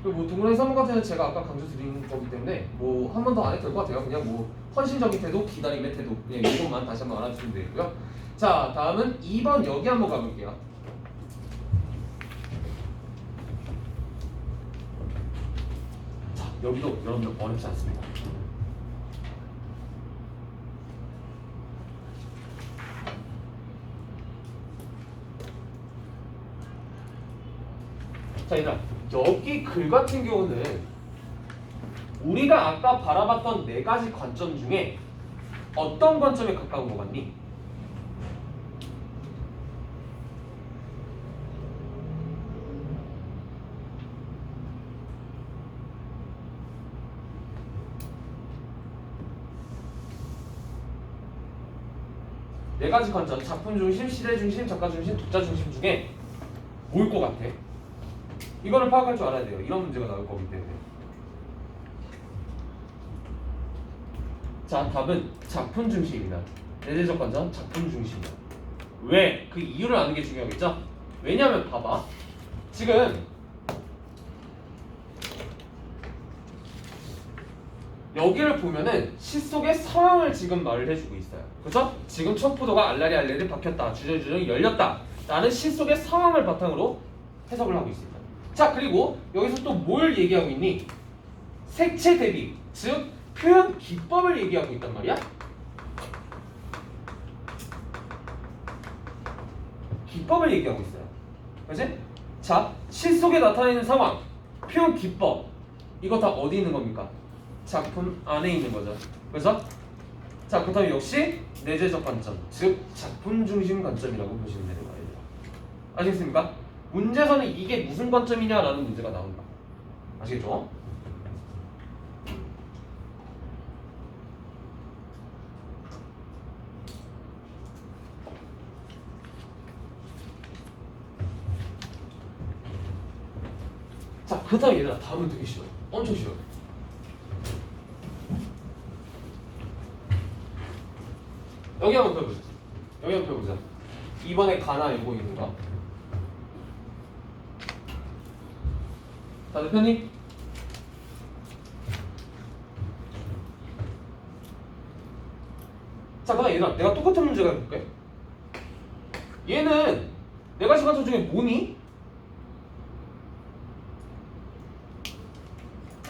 Speaker 2: 그리고 뭐 동그라미 3번 같은 경우는 제가 아까 강조 드린 거기 때문에 뭐 한 번 더 안 해도 될 것 같아요. 그냥 뭐 헌신적인 태도, 기다림의 태도, 그냥 이것만 다시 한번 알아주시면 되고요. 자, 다음은 2번 여기 한번 가볼게요. 자, 여기도 여러분들 어렵지 않습니다. 자, 얘들아, 여기 글 같은 경우는 우리가 아까 바라봤던 네 가지 관점 중에 어떤 관점에 가까운 것 같니? 네 가지 관점, 작품 중심, 시대 중심, 작가 중심, 독자 중심 중에 뭘 것 같아? 이거를 파악할 줄 알아야 돼요. 이런 문제가 나올 거기 때문에. 자, 답은 작품 중심입니다. 내재적 관점, 작품 중심이야. 왜? 그 이유를 아는 게 중요하겠죠? 왜냐면 봐봐. 지금 여기를 보면은 시 속의 상황을 지금 말을 해주고 있어요. 그죠? 지금 척포도가 알라리 알레리 박혔다. 주저주저 열렸다. 라는 시 속의 상황을 바탕으로 해석을 하고 있습니다. 자, 그리고 여기서 또 뭘 얘기하고 있니? 색채 대비, 즉 표현 기법을 얘기하고 있단 말이야. 기법을 얘기하고 있어요. 그치? 자, 시 속에 나타내는 상황, 표현 기법, 이거 다 어디 있는 겁니까? 작품 안에 있는 거죠. 그래서 자, 그렇다면 역시 내재적 관점, 즉 작품 중심 관점이라고 보시면 되는 거예요. 아시겠습니까? 문제에서는 이게 무슨 관점이냐라는 문제가 나온다. 아시겠죠? 자, 그렇다면 얘들아, 다음은 되게 쉬워요. 엄청 쉬워요. 여기 한번 펴보자. 여기 한번 펴보자. 이번에 가나 이거 있는가? 다들 펴니? 자, 그럼 얘들아, 내가 똑같은 문제가 해볼게. 얘는 내가 시간 중에 뭐니?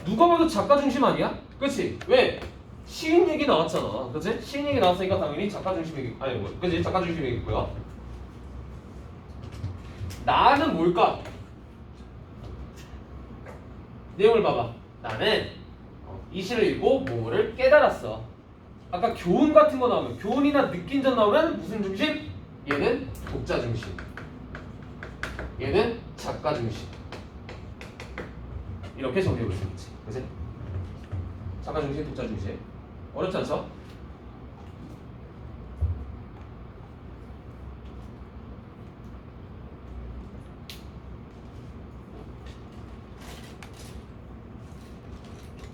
Speaker 2: 누가 봐도 작가 중심 아니야? 그치? 왜? 시인 얘기 나왔잖아. 그치? 시인 얘기 나왔으니까 당연히 작가 중심이겠, 아니 뭐, 그치? 작가 중심이겠고요. 나는 뭘까? 내용을 봐봐. 나는 이 시를 읽고 뭐를 깨달았어. 아까 교훈 같은 거 나오면, 교훈이나 느낀 점 나오면 무슨 중심? 얘는 독자 중심. 얘는 작가 중심. 이렇게 정리해 볼 수 있지. 그치? 작가 중심, 독자 중심. 어렵지 않죠?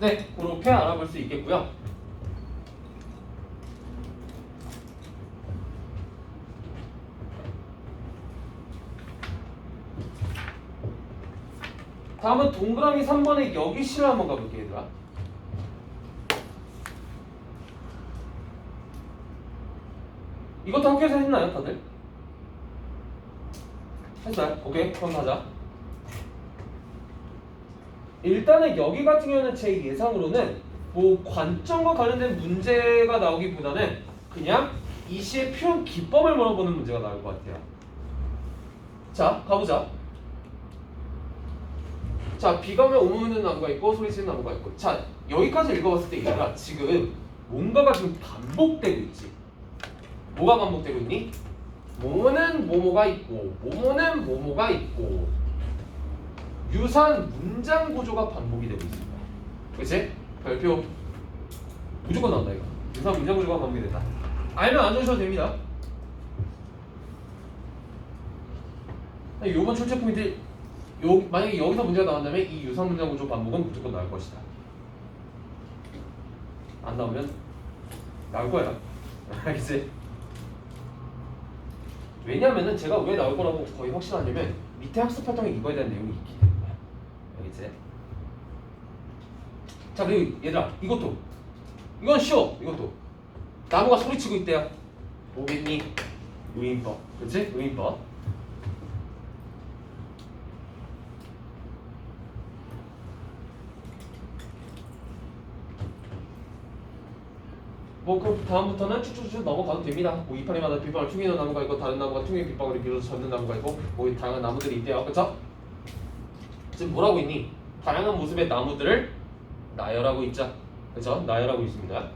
Speaker 2: 네, 그렇게 알아볼 수 있겠고요. 다음은 동그라미 3번의 여기 시를 한번 가볼게, 얘들아. 이것도 학교에서 했나요, 다들? 했어요? 오케이, 그럼 가자. 일단은 여기 같은 경우는 제 예상으로는 뭐 관점과 관련된 문제가 나오기보다는 그냥 이 시의 표현 기법을 물어보는 문제가 나올 것 같아요. 자, 가보자. 자, 비가 오면 오므는 나무가 있고 소리치는 나무가 있고. 자, 여기까지 읽어봤을 때 얘들아, 지금 뭔가가 지금 반복되고 있지. 뭐가 반복되고 있니? 뭐는 뭐뭐가 있고 뭐뭐는 뭐뭐가 있고 유사한 문장 구조가 반복이 되고 있습니다. 그치? 별표 무조건 나온다 이거. 유사한 문장 구조가 반복이 된다. 알면 안 적으셔도 됩니다. 요번 출제 포인트 만약에 여기서 문제가 나온다면 이 유사한 문장 구조 반복은 무조건 나올 것이다. 안 나오면 나올 거야. 알겠지? 왜냐면은 제가 왜 나올 거라고 거의 확신하냐면 밑에 학습 활동에 이거에 대한 내용이 있기 때문에. 알겠지? 자, 그리고 얘들아, 이건 쉬워. 이것도 나무가 소리치고 있대요. 뭐겠니? 의인법. 그치? 의인법. 뭐 그 다음부터는 쭉쭉쭉 넘어가도 됩니다. 뭐 이파리마다 빛방울 퉁이는 나무가 있고 다른 나무가 퉁이 빛방울을 비로소 젓는 나무가 있고 뭐 다양한 나무들이 있대요. 그쵸? 지금 뭐라고 있니? 다양한 모습의 나무들을 나열하고 있자. 그쵸? 나열하고 있습니다.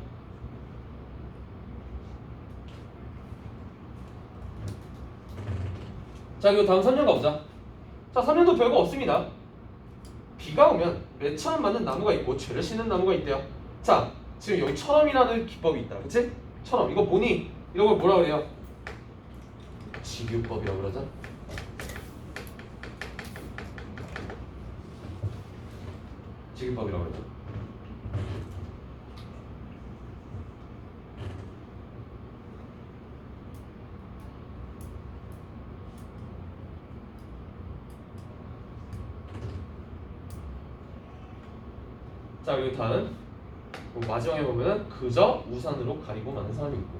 Speaker 2: 자 그리고 다음 3년 가보자. 자 3년도 별거 없습니다. 비가 오면 매처럼 맞는 나무가 있고 죄를 씻는 나무가 있대요. 자 지금 여기 처럼이라는 기법이 있다. 그치? 처럼 이거 뭐니? 이런 걸 뭐라 그래요? 직유법이라고 그러죠. 직유법이라고 그러죠. 자 그리고 다음 마지막에 보면은 그저 우산으로 가리고 마는 사람이 있고.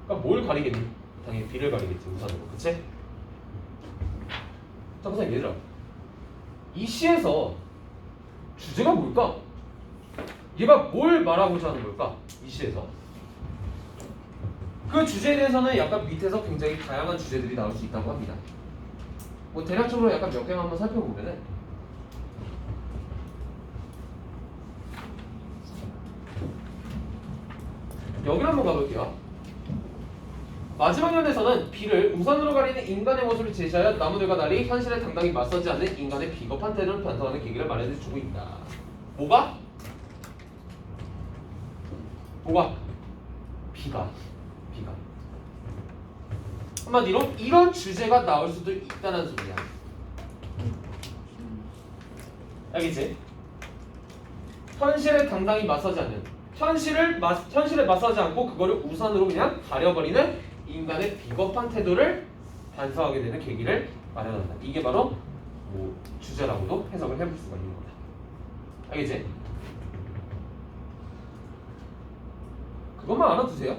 Speaker 2: 그러니까 뭘 가리겠니? 당연히 비를 가리겠지 우산으로. 그치? 자 선생님 얘들아 이 시에서 주제가 뭘까? 얘가 뭘 말하고자 하는 걸까? 이 시에서 그 주제에 대해서는 약간 밑에서 굉장히 다양한 주제들이 나올 수 있다고 합니다. 뭐 대략적으로 약간 몇 개만 한번 살펴보면은 여기를 한번 가볼게요. 마지막 연에서는 비를 우산으로 가리는 인간의 모습을 제시하여 나무들과 달리 현실에 당당히 맞서지 않는 인간의 비겁한 태도를 반성하는 계기를 마련해주고 있다. 뭐가? 비가. 한마디로 이런 주제가 나올 수도 있다는 소리야. 알겠지? 현실에 당당히 맞서지 않는 현실에 맞서지 않고 그거를 우산으로 그냥 가려버리는 인간의 비겁한 태도를 반성하게 되는 계기를 마련한다. 이게 바로 뭐 주제라고도 해석을 해볼 수가 있는 거다. 알겠지? 그것만 알아두세요.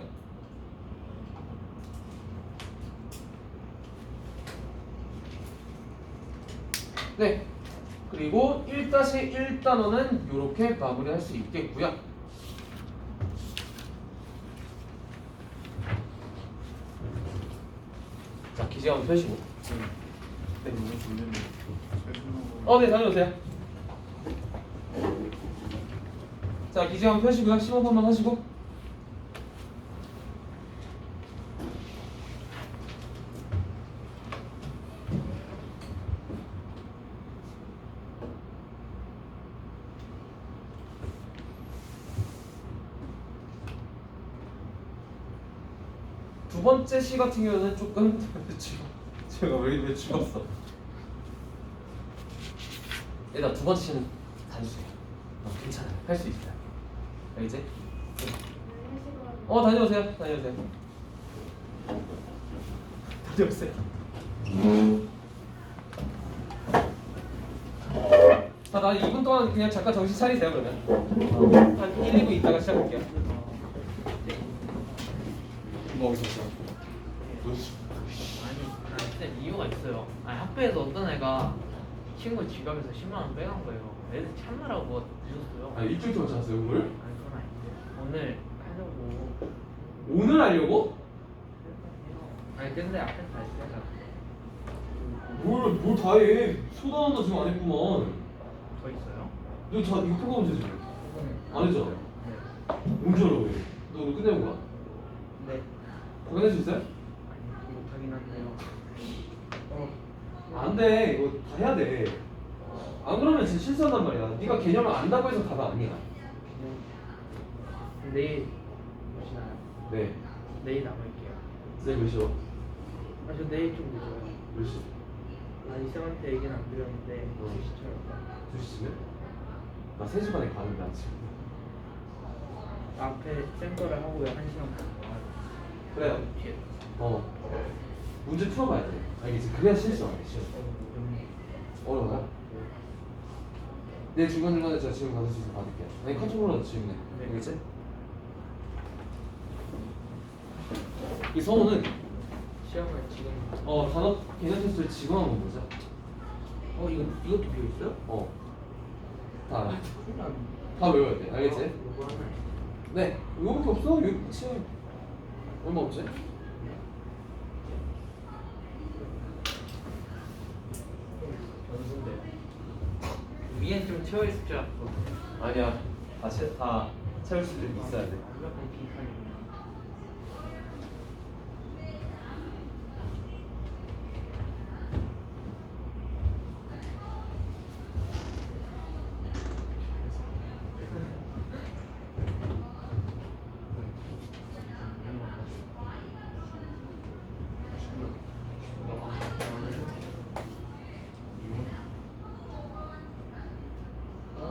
Speaker 2: 네. 그리고 1-1단원은 이렇게 마무리할 수 있겠고요. 자, 기재 한번 펴시고.
Speaker 3: 네, 너무 졸리네.
Speaker 2: 네, 다녀오세요. 자, 기재 한번 펴시고요. 심호흡만 하시고. 두 번째 시 같은 경우는 조금 제가 왜 죽었어? 얘들아 두 번째 시는 단수야. 괜찮아요. 할 수 있어요. 알겠지? 다녀오세요. 자, 나 2분 동안 그냥 잠깐 정신 차리세요 그러면. 한 1, 2분 있다가 시작할게요. 뭐 있었어?
Speaker 3: 아니, 진짜 이유가 있어요. 아니, 학교에서 어떤 애가 친구 지갑에서 10만 원 빼간 거예요. 애들 참느라고 뭐 늦었어요.
Speaker 2: 아 일주일 동안 잤어요 오늘?
Speaker 3: 아니, 그건 아닌데. 오늘 하려고.
Speaker 2: 오늘 하려고?
Speaker 3: 아니, 근데 앞에 다 했잖아.
Speaker 2: 뭘 다 해? 소단원도 지금 안 했구만.
Speaker 3: 더 있어요?
Speaker 2: 너 자 이거 펴고 오면 되지. 안 했잖아.
Speaker 3: 네.
Speaker 2: 언제 하려고 해? 너 오늘 끝내는 거야?
Speaker 3: 네.
Speaker 2: 끝낼 수 있어요?
Speaker 3: 아니, 못하긴 한데요.
Speaker 2: 안 돼. 이거 다 해야 돼. 안 그러면 진짜 실수한단 말이야. 네가 개념을 안다고 해서 다가 아니야.
Speaker 3: 그냥 내일 오시나요?
Speaker 2: 네.
Speaker 3: 내일 남을게요.
Speaker 2: 내일 몇 시요?
Speaker 3: 아, 저 내일 좀 늦어요.
Speaker 2: 몇 시?
Speaker 3: 아, 이쌤한테 얘기는 안 드렸는데 2시처럼
Speaker 2: 2시쯤에? 나 3시 반에 가는데 아침.
Speaker 3: 앞에 쌤 거를 하고요. 1시간 반
Speaker 2: 그래요.
Speaker 3: 뒤에
Speaker 2: 문제 풀어봐야 돼. 알겠지? 그래야 실수 안 해. 시험. 어려워요? 내일 중간중간에 제가 지금 받을 수 있으면 받을게요. 아니 컨트롤러도 지금 내. 알겠지? 이 성우는
Speaker 3: 시험을 지금
Speaker 2: 단어 개념 테스트를 지금 한번 보자.
Speaker 3: 이것도 비어 있어요?
Speaker 2: 다
Speaker 3: 큰일 났네.
Speaker 2: 다 외워야 돼. 알겠지?
Speaker 3: 이거 하나.
Speaker 2: 네. 이거밖에 없어. 이거 끝이. 얼마 없지?
Speaker 3: 변수인데 위엔 좀 채워 있을 줄 알았어.
Speaker 2: 아니야. 다 채울 수도 있어야 돼.
Speaker 3: 완벽한 비판이구나.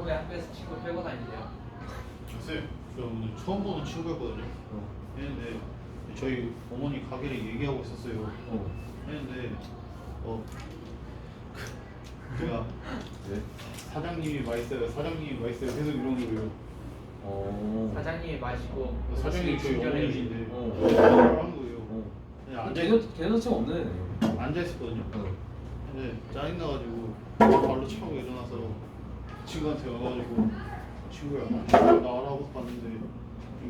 Speaker 3: 왜 학교에서 친구 빼고 다니세요?
Speaker 4: 쌤, 저 오늘 처음 보는 친구였거든요. 했는데 저희 어머니 가게를 얘기하고 있었어요. 했는데 제가
Speaker 2: 네.
Speaker 4: 사장님이 맛있어요, 사장님이 맛있어요 계속 이러는 거예요.
Speaker 3: 사장님이 마시고
Speaker 4: 사장님이 저희
Speaker 3: 친절해요.
Speaker 4: 어머니신데
Speaker 2: 어.
Speaker 4: 하는 거예요. 그냥
Speaker 2: 개념 자체가 없는 애네.
Speaker 4: 앉아 있었거든요.
Speaker 2: 어.
Speaker 4: 근데 짜증 나가지고 발로 차고 일어나서 친구한테 와가지고 친구야 나와라고 봤는데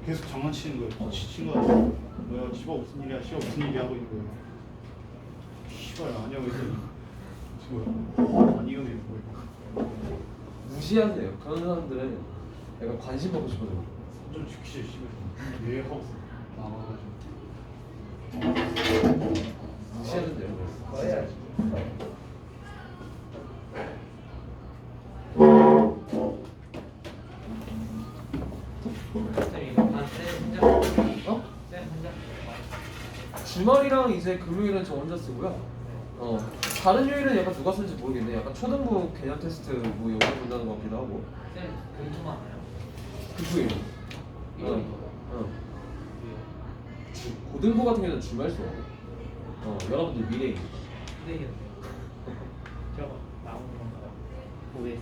Speaker 4: 계속 장난치는 거예요. 친구한테 뭐야 집어 무슨 일이야 시어 무슨 일이야 하고 있는 거예요. 씨발 아니야고 했더니 친구야 아니요 이런 거예요.
Speaker 2: 무시하세요. 그런 사람들은 약간 관심 받고 싶어서 그래.
Speaker 4: 좀 지키지 씨발 예 하고 나와가지고
Speaker 2: 무시하는 돼요.
Speaker 3: 해야지. 쌤 이거 쌤 혼자?
Speaker 2: 어?
Speaker 3: 쌤 혼자?
Speaker 2: 주말이랑 이제 금요일은 저 혼자 쓰고요. 다른 요일은 약간 누가 쓰는지 모르겠네. 약간 초등부 개념 테스트 뭐 여기 본다는 것 같기도 하고.
Speaker 3: 쌤 금토만 와요?
Speaker 2: 금요일.
Speaker 3: 이거
Speaker 2: 어. 고등부 같은 경우는 주말 수업. 여러분들 미래인.
Speaker 3: 기대겠네요. 저거 나오는 건가요? OS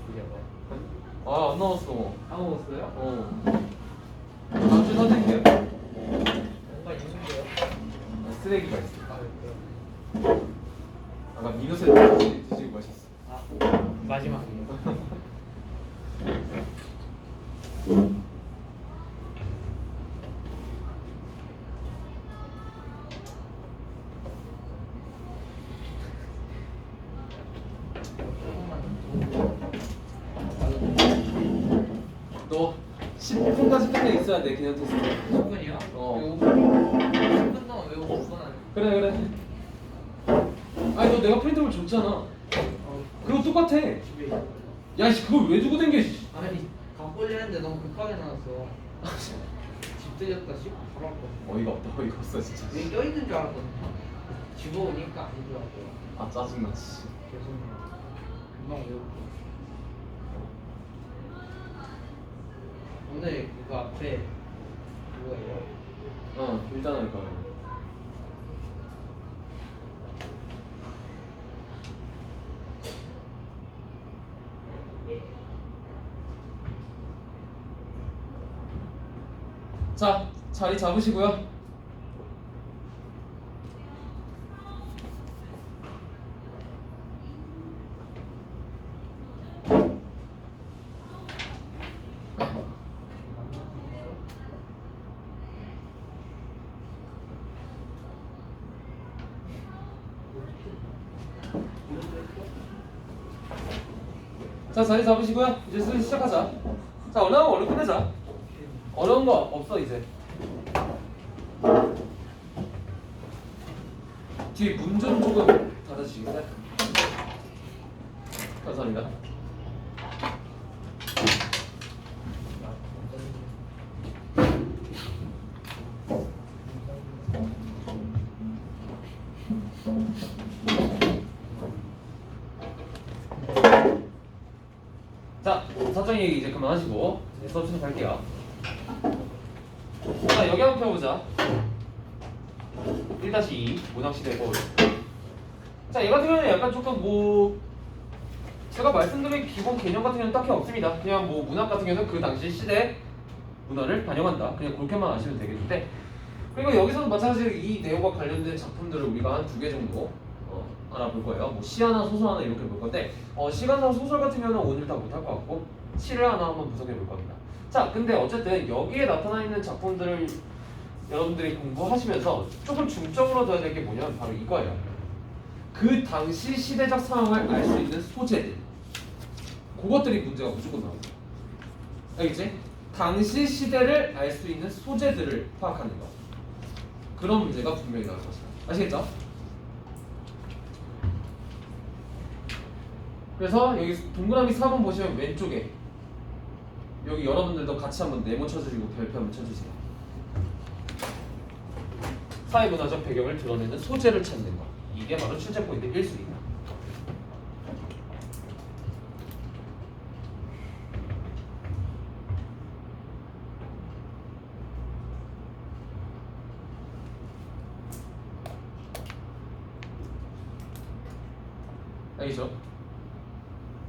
Speaker 3: 저거
Speaker 2: 안 나왔어.
Speaker 3: 안 먹었어요?
Speaker 2: 다음 주 사드릴게요.
Speaker 3: 뭔가 있는데요?
Speaker 2: 쓰레기가 있어.
Speaker 3: 아 그래요?
Speaker 2: 아까 미누스 드시고 마셨어.
Speaker 3: 아 마지막이에요.
Speaker 2: 너 10분까지 끝내 있어야 돼 개념 테스트.
Speaker 3: 10분이요?
Speaker 2: 어.
Speaker 3: 10분 동안 외우고 5분 안
Speaker 2: 그래. 아니 너 내가 프린트볼 줬잖아. 그거 똑같아.
Speaker 3: 집에 있어.
Speaker 2: 야 씨, 그걸 왜 두고 댕겨? 씨.
Speaker 3: 아니 갖고 올리는데 너무 급하게 나왔어. 집 들렸다 씨 바로 왔거든.
Speaker 2: 어이가 없어 진짜.
Speaker 3: 여기 껴있는 줄 알았거든요. 집어오니까 아니더라고요.
Speaker 2: 아 짜증나 씨.
Speaker 3: 죄송해요. 금방 외울게요. 오늘 그거 앞에 그거예요.
Speaker 2: 일단 할 거야. 자, 자리 잡으시고요. 자, 자리 잡으시고요. 이제 슬슬 시작하자. 자, 어려운 거 얼른 끝내자. 어려운 거 없어 이제. 뒤에 문 좀 조금 닫아주시겠어요? 감사합니다. 자, 사정 얘기 이제 그만하시고 이제 수업 시작할게요. 자, 여기 한번 펴보자. 1-2 문학시대 거울. 자, 얘 같은 경우는 약간 조금 제가 말씀드린 기본 개념 같은 경우는 딱히 없습니다. 그냥 문학 같은 경우는 그 당시 시대 문화를 반영한다. 그냥 그렇게만 아시면 되겠는데, 그리고 여기서는 마찬가지로 이 내용과 관련된 작품들을 우리가 한 2개 정도 알아볼 거예요. 뭐 시 하나, 소설 하나 이렇게 볼 건데 시간상 소설 같은 경우는 오늘 다 못할 것 같고 시를 하나 한번 분석해 볼 겁니다. 자, 근데 어쨌든 여기에 나타나 있는 작품들을 여러분들이 공부하시면서 조금 중점으로 둬야 될 게 뭐냐면 바로 이거예요. 그 당시 시대적 상황을 알 수 있는 소재들. 그것들이 문제가 무조건 나옵니다. 알겠지? 당시 시대를 알 수 있는 소재들을 파악하는 거. 그런 문제가 분명히 나올 것이다. 아시겠죠? 그래서 여기 동그라미 4번 보시면 왼쪽에 여기 여러분들도 같이 한번 네모 쳐주시고 별표 한번 쳐주세요. 사회문화적 배경을 드러내는 소재를 찾는 거. 이게 바로 출제 포인트 1순위입니다. 알겠죠?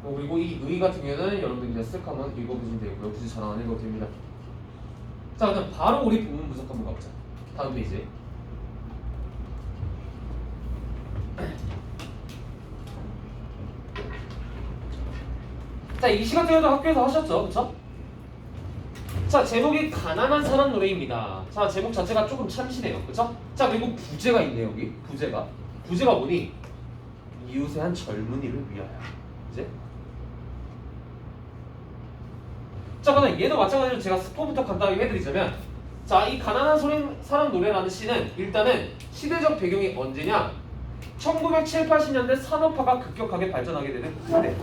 Speaker 2: 그리고 이 의 같은 경우는 여러분들 그냥 쓱 한번 읽어보시면 되고요. 굳이 잘 안 읽어도 됩니다. 자, 그럼 바로 우리 본문 분석 한번 가보자. 다음 페이지. 자, 이 시 같은 경우도 학교에서 하셨죠? 그쵸? 자, 제목이 가난한 사람 노래입니다. 자, 제목 자체가 조금 참신해요. 그쵸? 자, 그리고 부제가 있네요. 여기 부제가 뭐니? 이웃의 한 젊은이를 위하여. 이제? 자, 그럼 얘도 마찬가지로 제가 스포부터 간단하게 해드리자면, 자, 이 가난한 사람 노래라는 시는 일단은 시대적 배경이 언제냐? 1970, 80년대 산업화가 급격하게 발전하게 되는 그때.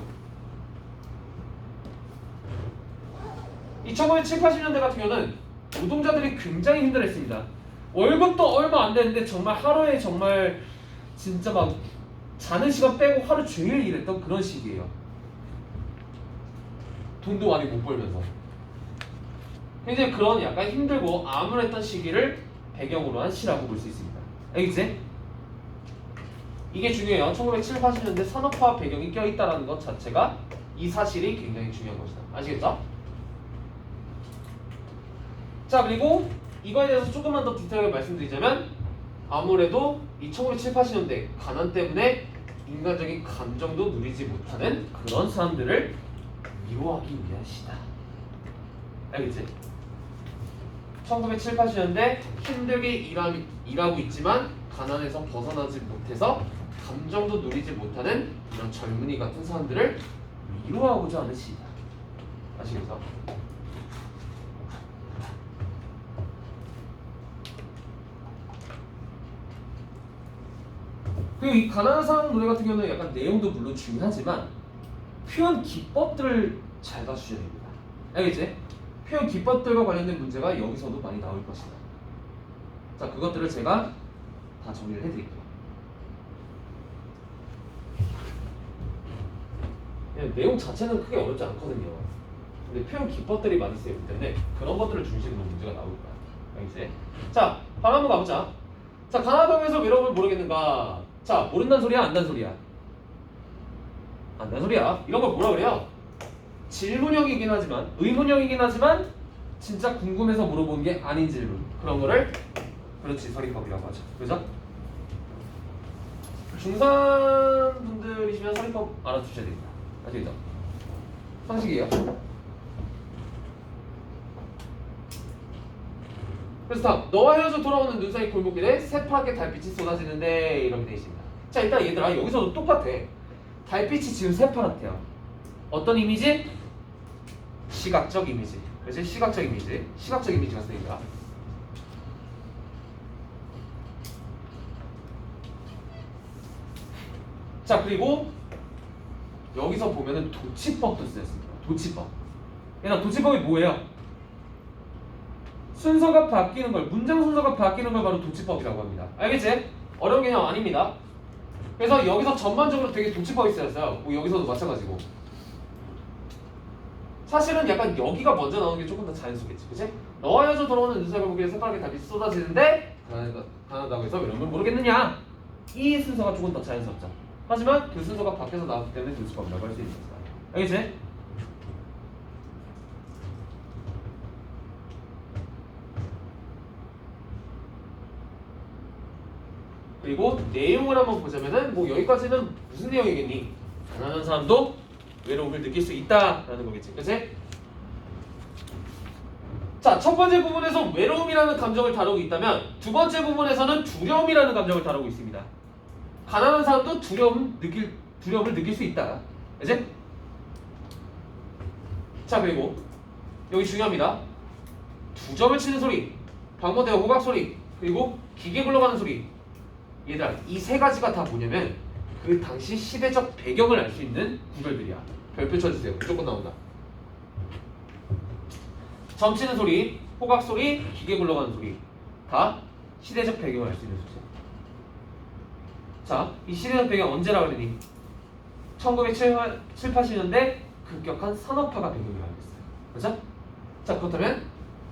Speaker 2: 이 1970, 80년대 같은 경우는 노동자들이 굉장히 힘들었습니다. 월급도 얼마 안 되는데 정말 하루에 정말 진짜 막 자는 시간 빼고 하루 종일 일했던 그런 시기예요. 돈도 많이 못 벌면서 굉장히 그런 약간 힘들고 암울했던 시기를 배경으로 한 시라고 볼 수 있습니다. 알겠지? 이게 중요해요. 1970, 80년대 산업화 배경이 껴있다는 것 자체가 이 사실이 굉장히 중요한 것이다. 아시겠죠? 자, 그리고 이거에 대해서 조금만 더 디테일하게 말씀드리자면 아무래도 이 1970, 80년대 가난 때문에 인간적인 감정도 누리지 못하는 그런 사람들을 위로하기 위한 시다. 알겠지? 1970, 80년대 힘들게 일하고 있지만 가난에서 벗어나지 못해서 감정도 누리지 못하는 이런 젊은이 같은 사람들을 위로하고자 하는 시다. 아시겠죠? 그리고 이 가난한 사람 노래 같은 경우는 약간 내용도 물론 중요하지만 표현 기법들을 잘 갖추셔야 됩니다. 알겠지? 표현 기법들과 관련된 문제가 여기서도 많이 나올 것이다. 자, 그것들을 제가 다 정리를 해드릴게요. 내용 자체는 크게 어렵지 않거든요. 근데 표현 기법들이 많이 쓰이기 때문에 그런 것들을 중심으로 문제가 나올 거야. 알겠지? 자, 바로 한번 가보자. 자, 가나다에서 외로움을 모르겠는가? 자, 모른다는 소리야? 안다는 소리야? 안다는 소리야. 이런 걸 뭐라 그래요? 질문형이긴 하지만, 의문형이긴 하지만 진짜 궁금해서 물어보는 게 아닌 질문. 그런 거를 그렇지, 서리법이라고 하죠. 그죠? 중3 분들이시면 서리법 알아두셔야 됩니다. 아시겠죠? 상식이에요. 그래서 다음, 너와 헤어져 돌아오는 눈 사이 골목길에 새파랗게 달빛이 쏟아지는데 이렇게 되어 있습니다. 자, 일단 얘들아 여기서도 똑같아. 달빛이 지금 새파랗대요. 어떤 이미지? 시각적 이미지. 그렇지? 시각적 이미지. 시각적 이미지가 쓰인다. 자, 그리고 여기서 보면은 도치법도 쓰였습니다. 도치법. 얘들아, 도치법이 뭐예요? 순서가 바뀌는 걸, 문장 순서가 바뀌는 걸 바로 도치법이라고 합니다. 알겠지? 어려운 개념 아닙니다. 그래서 여기서 전반적으로 되게 도치법이 쓰였어요. 뭐 여기서도 마찬가지고. 사실은 약간 여기가 먼저 나오는 게 조금 더 자연스럽겠지, 그치? 너와 헤어져 돌아오는 눈살 골목길에 새파랗게 달빛이 쏟아지는데 가난하다고 해서 이런 걸 모르겠느냐? 이 순서가 조금 더 자연스럽죠. 하지만 그 순서가 바뀌어서 나왔기 때문에 도치법이라고 할 수 있는 겁니다. 알겠지? 그리고 내용을 한번 보자면은 뭐 여기까지는 무슨 내용이겠니? 가난한 사람도 외로움을 느낄 수 있다라는 거겠지, 그치? 자, 첫 번째 부분에서 외로움이라는 감정을 다루고 있다면 두 번째 부분에서는 두려움이라는 감정을 다루고 있습니다. 가난한 사람도 두려움을 느낄 수 있다, 그치? 자, 그리고 여기 중요합니다. 두 점을 치는 소리, 방문대와 호각 소리, 그리고 기계 굴러가는 소리. 얘들아, 이 세 가지가 다 뭐냐면 그 당시 시대적 배경을 알 수 있는 구별들이야. 별표 쳐주세요. 무조건 나온다. 점 치는 소리, 호각 소리, 기계 굴러가는 소리. 다 시대적 배경을 알 수 있는 소리야. 자, 이 시대적 배경 언제라 그러니? 1970, 80년대 급격한 산업화가 배경이라고 했어요. 그렇죠? 자, 그렇다면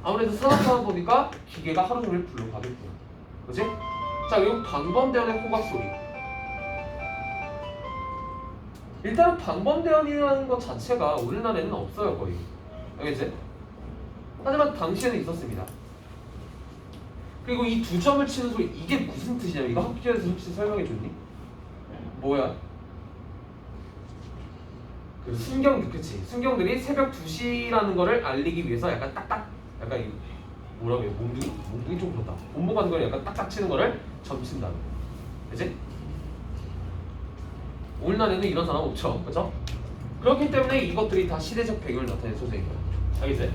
Speaker 2: 아무래도 산업화다 보니까 기계가 하루 종일 굴러가겠고, 그렇지? 자, 그리고 방범대원의 호각 소리. 일단 방범대원이라는 것 자체가 우리나라에는 없어요, 거의. 알겠지? 하지만 당시에는 있었습니다. 그리고 이 두 점을 치는 소리, 이게 무슨 뜻이냐면 이거 학교에서 혹시 설명해 줬니? 뭐야? 그 그치? 순경들이 새벽 2시라는 거를 알리기 위해서 약간 딱딱, 약간 이 뭐라고 해요? 몸뚱이 좀 그렇다. 몸무 가는 걸 약간 딱딱 치는 거를 점친다. 그치? 오늘날에는 이런 사람 없죠, 그죠? 그렇기 때문에 이것들이 다 시대적 배경을 나타내는 소재인 거야. 알겠어요?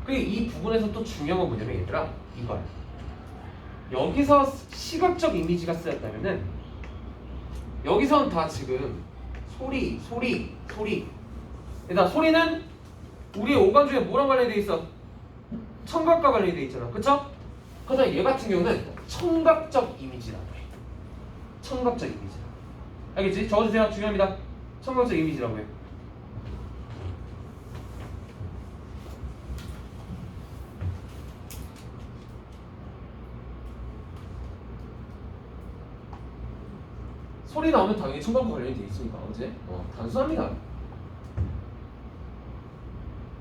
Speaker 2: 그리고 이 부분에서 또 중요한 건 뭐냐면 얘들아, 이거야. 여기서 시각적 이미지가 쓰였다면은 여기선 다 지금 소리. 얘들아, 소리는 우리의 오감 중에 뭐랑 관련돼 있어? 청각과 관련돼 있잖아, 그쵸? 그래서 얘 같은 경우는 청각적 이미지라고 해. 청각적 이미지라. 알겠지? 적어주세요. 중요합니다. 청각적 이미지라고 해. 소리 나오면 당연히 청각과 관련이 돼 있으니까, 어제? 단순합니다.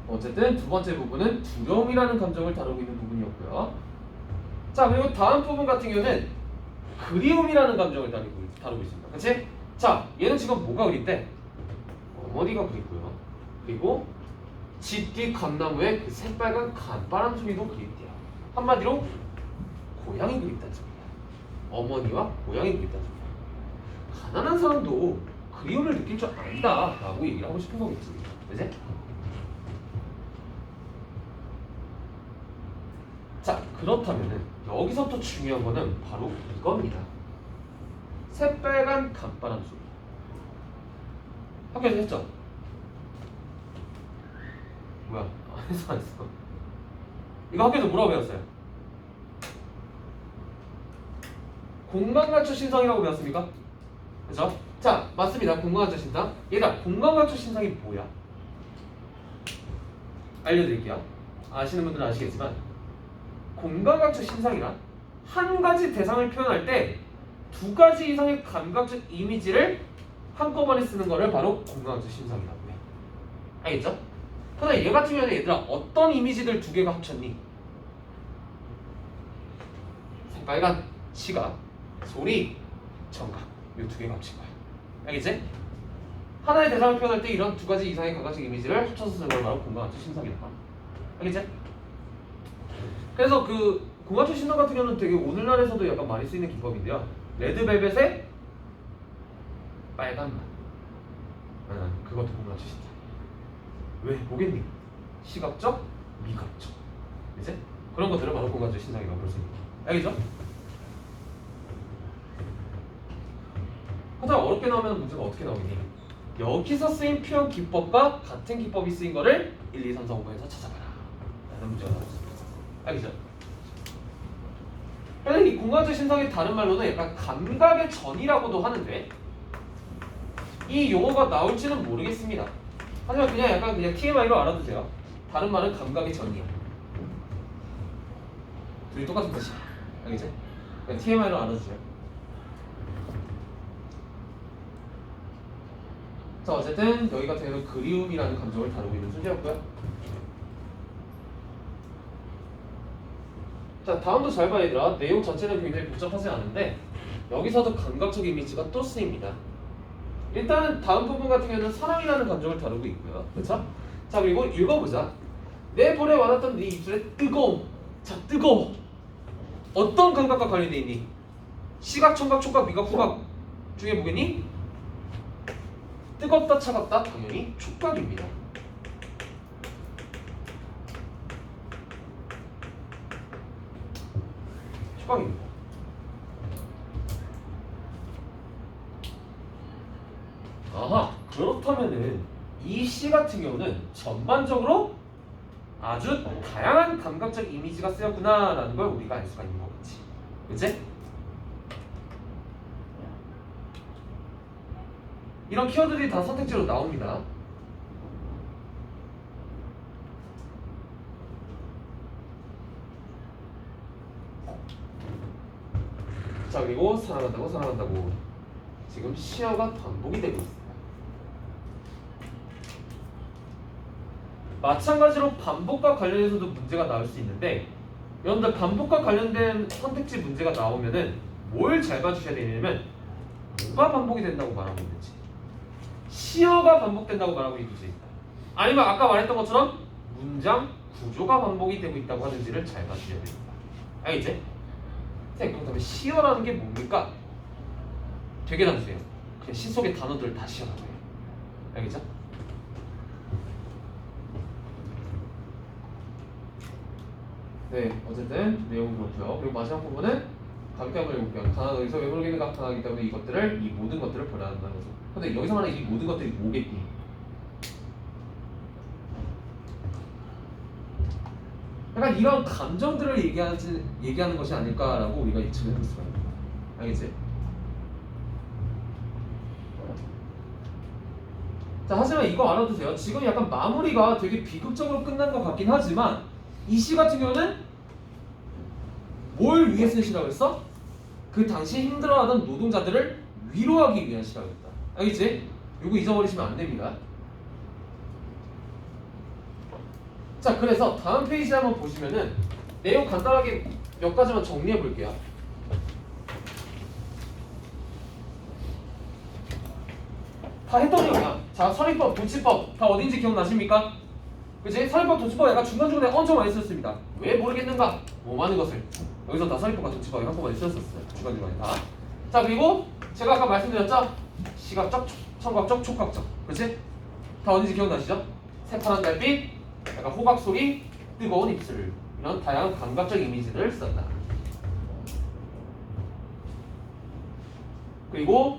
Speaker 2: 어쨌든 두 번째 부분은 두려움이라는 감정을 다루고 있는 부분이었고요. 자, 그리고 다음 부분 같은 경우는 그리움이라는 감정을 다루고 있습니다. 그치? 자, 얘는 지금 뭐가 그린데? 어머니가 그리고요. 그리고 집 뒤 감나무에 그 새빨간 간바람 소리도 그립대요. 한마디로 고양이 그립다는 소리야. 어머니와 고양이 그립다는 소리야. 가난한 사람도 그리움을 느낄 줄 안다 라고 얘기를 하고 싶은 거겠지. 그치? 자, 그렇다면은 여기서 또 중요한 거는 바로 이겁니다. 새빨간 간바람 소리. 학교에서 했죠? 뭐야? 안 했어. 이거 학교에서 뭐라고 배웠어요? 공간간초 신상이라고 배웠습니까? 그죠? 자, 맞습니다. 공간간초 신상. 얘들아, 공간간초 신상이 뭐야? 알려드릴게요. 아시는 분들은 아시겠지만 공간각적 신상이란 한 가지 대상을 표현할 때 두 가지 이상의 감각적 이미지를 한꺼번에 쓰는 거를 바로 공간각적 신상이라고 해. 알겠죠? 그런데 얘 같은 경우는 얘들아 어떤 이미지들 두 개가 합쳤니? 빨간 시각, 소리, 청각 이 두 개가 합친 거야. 알겠지? 하나의 대상을 표현할 때 이런 두 가지 이상의 감각적 이미지를 합쳐서 쓰는 걸 바로 공간각적 신상이라고 합니다. 알겠지? 그래서 그 공간초 신상 같은 경우는 되게 오늘날에서도 약간 많이 쓰이는 기법인데요. 레드벨벳의 빨간 맛. 그것도 공간초 신상. 왜? 보겠니? 시각적, 미각적. 이제 그런 것들을 바로 공간초 신상이라고 볼 수 있는 거야. 알겠죠? 하다 어렵게 나오면 문제가 어떻게 나오겠니? 여기서 쓰인 표현 기법과 같은 기법이 쓰인 거를 1, 2, 3, 4, 5번에서 찾아봐라 라는 문제가 나왔습니다. 알겠죠? 그래서 이 공간적 신상의 다른 말로는 약간 감각의 전이라고도 하는데 이 용어가 나올지는 모르겠습니다. 하지만 그냥 약간 그냥 TMI로 알아두세요. 다른 말은 감각의 전이야. 둘이 똑같은 뜻이야. 알겠지? 그냥 TMI로 알아두세요. 자 어쨌든 여기 같은 경우는 그리움이라는 감정을 다루고 있는 문제였고요. 자 다음도 잘 봐 얘들아. 내용 자체는 굉장히 복잡하지 않은데 여기서도 감각적 이미지가 또 쓰입니다. 일단은 다음 부분 같은 경우는 사랑이라는 감정을 다루고 있고요. 그렇죠? 자 그리고 읽어보자. 내 볼에 와닿던 네 입술의 뜨거움. 자 뜨거워. 어떤 감각과 관련돼 있니? 시각, 청각, 촉각, 미각, 후각 중에 뭐겠니? 뜨겁다, 차갑다? 당연히 촉각입니다. 촉각입니다. 아하, 그렇다면은 이 시 같은 경우는 전반적으로 아주 다양한 감각적 이미지가 쓰였구나라는 걸 우리가 알 수가 있는 거겠지. 그치? 이런 키워드들이 다 선택지로 나옵니다. 자 그리고 사랑한다고 사랑한다고 지금 시어가 반복이 되고 있습니다. 마찬가지로 반복과 관련해서도 문제가 나올 수 있는데 여러분들 반복과 관련된 선택지 문제가 나오면은 뭘 잘 봐주셔야 되냐면 뭐가 반복이 된다고 말하고 있는지 시어가 반복된다고 말하고 있는지 아니면 아까 말했던 것처럼 문장 구조가 반복이 되고 있다고 하는지를 잘 봐주셔야 됩니다. 알겠지? 그렇다면 시어라는 게 뭡니까? 되게 단순해요. 그냥 시 속의 단어들을 다 시어라고 해요. 알겠죠? 네, 어쨌든 내용은 그렇고요. 그리고 마지막 부분은 가볍게 한번 해볼게요. 단어가 여기서 왜 모르겠는 가 나타나기 때문에 이것들을 이 모든 것들을 버려야 한다는 거죠. 근데 여기서 말하는 이 모든 것들이 뭐겠니? 약간 이런 감정들을 얘기하는 것이 아닐까라고 우리가 예측을 해볼 수가 있는 거야. 알겠지? 자, 하지만 이거 알아두세요. 지금 약간 마무리가 되게 비극적으로 끝난 것 같긴 하지만 이 시 같은 경우는 뭘 위해 쓴 시라고 했어? 그 당시 힘들어하던 노동자들을 위로하기 위한 시라고 했다. 알겠지? 이거 잊어버리시면 안 됩니다. 자, 그래서 다음 페이지 한번 보시면은 내용 간단하게 몇 가지만 정리해 볼게요. 다 했던 내용이야. 자, 설의법, 도치법 다 어딘지 기억나십니까? 그치? 설의법, 도치법 약간 중간중간에 엄청 많이 썼습니다. 왜 모르겠는가? 뭐 많은 것을 여기서 다 설의법과 도치법이 한꺼번에 쓰였었어요. 중간중간에 다. 자, 그리고 제가 아까 말씀드렸죠? 시각적, 청각적, 촉각적. 그치? 다 어딘지 기억나시죠? 새파란 달빛, 약간 호박 소리, 뜨거운 입술 이런 다양한 감각적 이미지들을 썼다. 그리고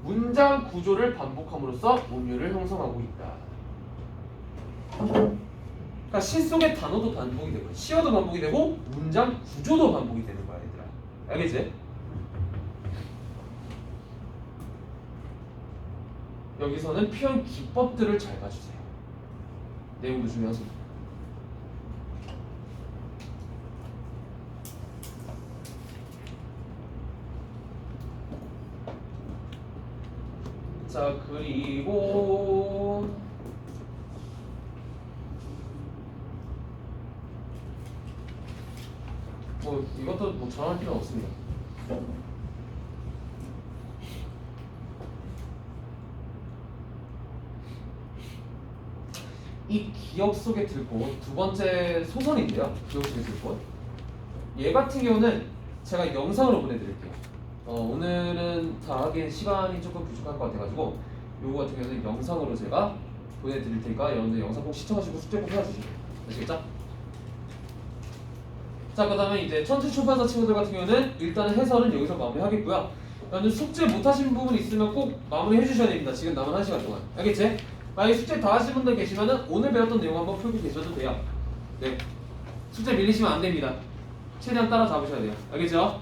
Speaker 2: 문장 구조를 반복함으로써 문율을 형성하고 있다. 그러니까 시 속의 단어도 반복이 되고 시어도 반복이 되고 문장 구조도 반복이 되는 거야 얘들아. 알겠지? 여기서는 표현 기법들을 잘 봐주세요. 내용도 중요하습니다. 자 그리고 뭐 이것도 뭐 전할 필요는 없습니다. 이 기억 속의 들꽃 두 번째 소설인데요. 기억 속의 들꽃. 얘 같은 경우는 제가 영상으로 보내드릴게요. 오늘은 다 하기엔 시간이 조금 부족할 것 같아가지고 요거 같은 경우는 영상으로 제가 보내드릴 테니까 여러분들 영상 꼭 시청하시고 숙제 꼭 해주시고 아시겠죠? 자 그다음에 이제 천재 출판사 친구들 같은 경우는 일단은 해설은 여기서 마무리하겠고요. 여러분들 숙제 못하신 부분 있으면 꼭 마무리 해주셔야 됩니다. 지금 남은 1시간 동안 알겠지? 만약에 숙제 다 하신 분들 계시면은 오늘 배웠던 내용 한번 풀고 계셔도 돼요. 네, 숙제 밀리시면 안 됩니다. 최대한 따라잡으셔야 돼요. 알겠죠?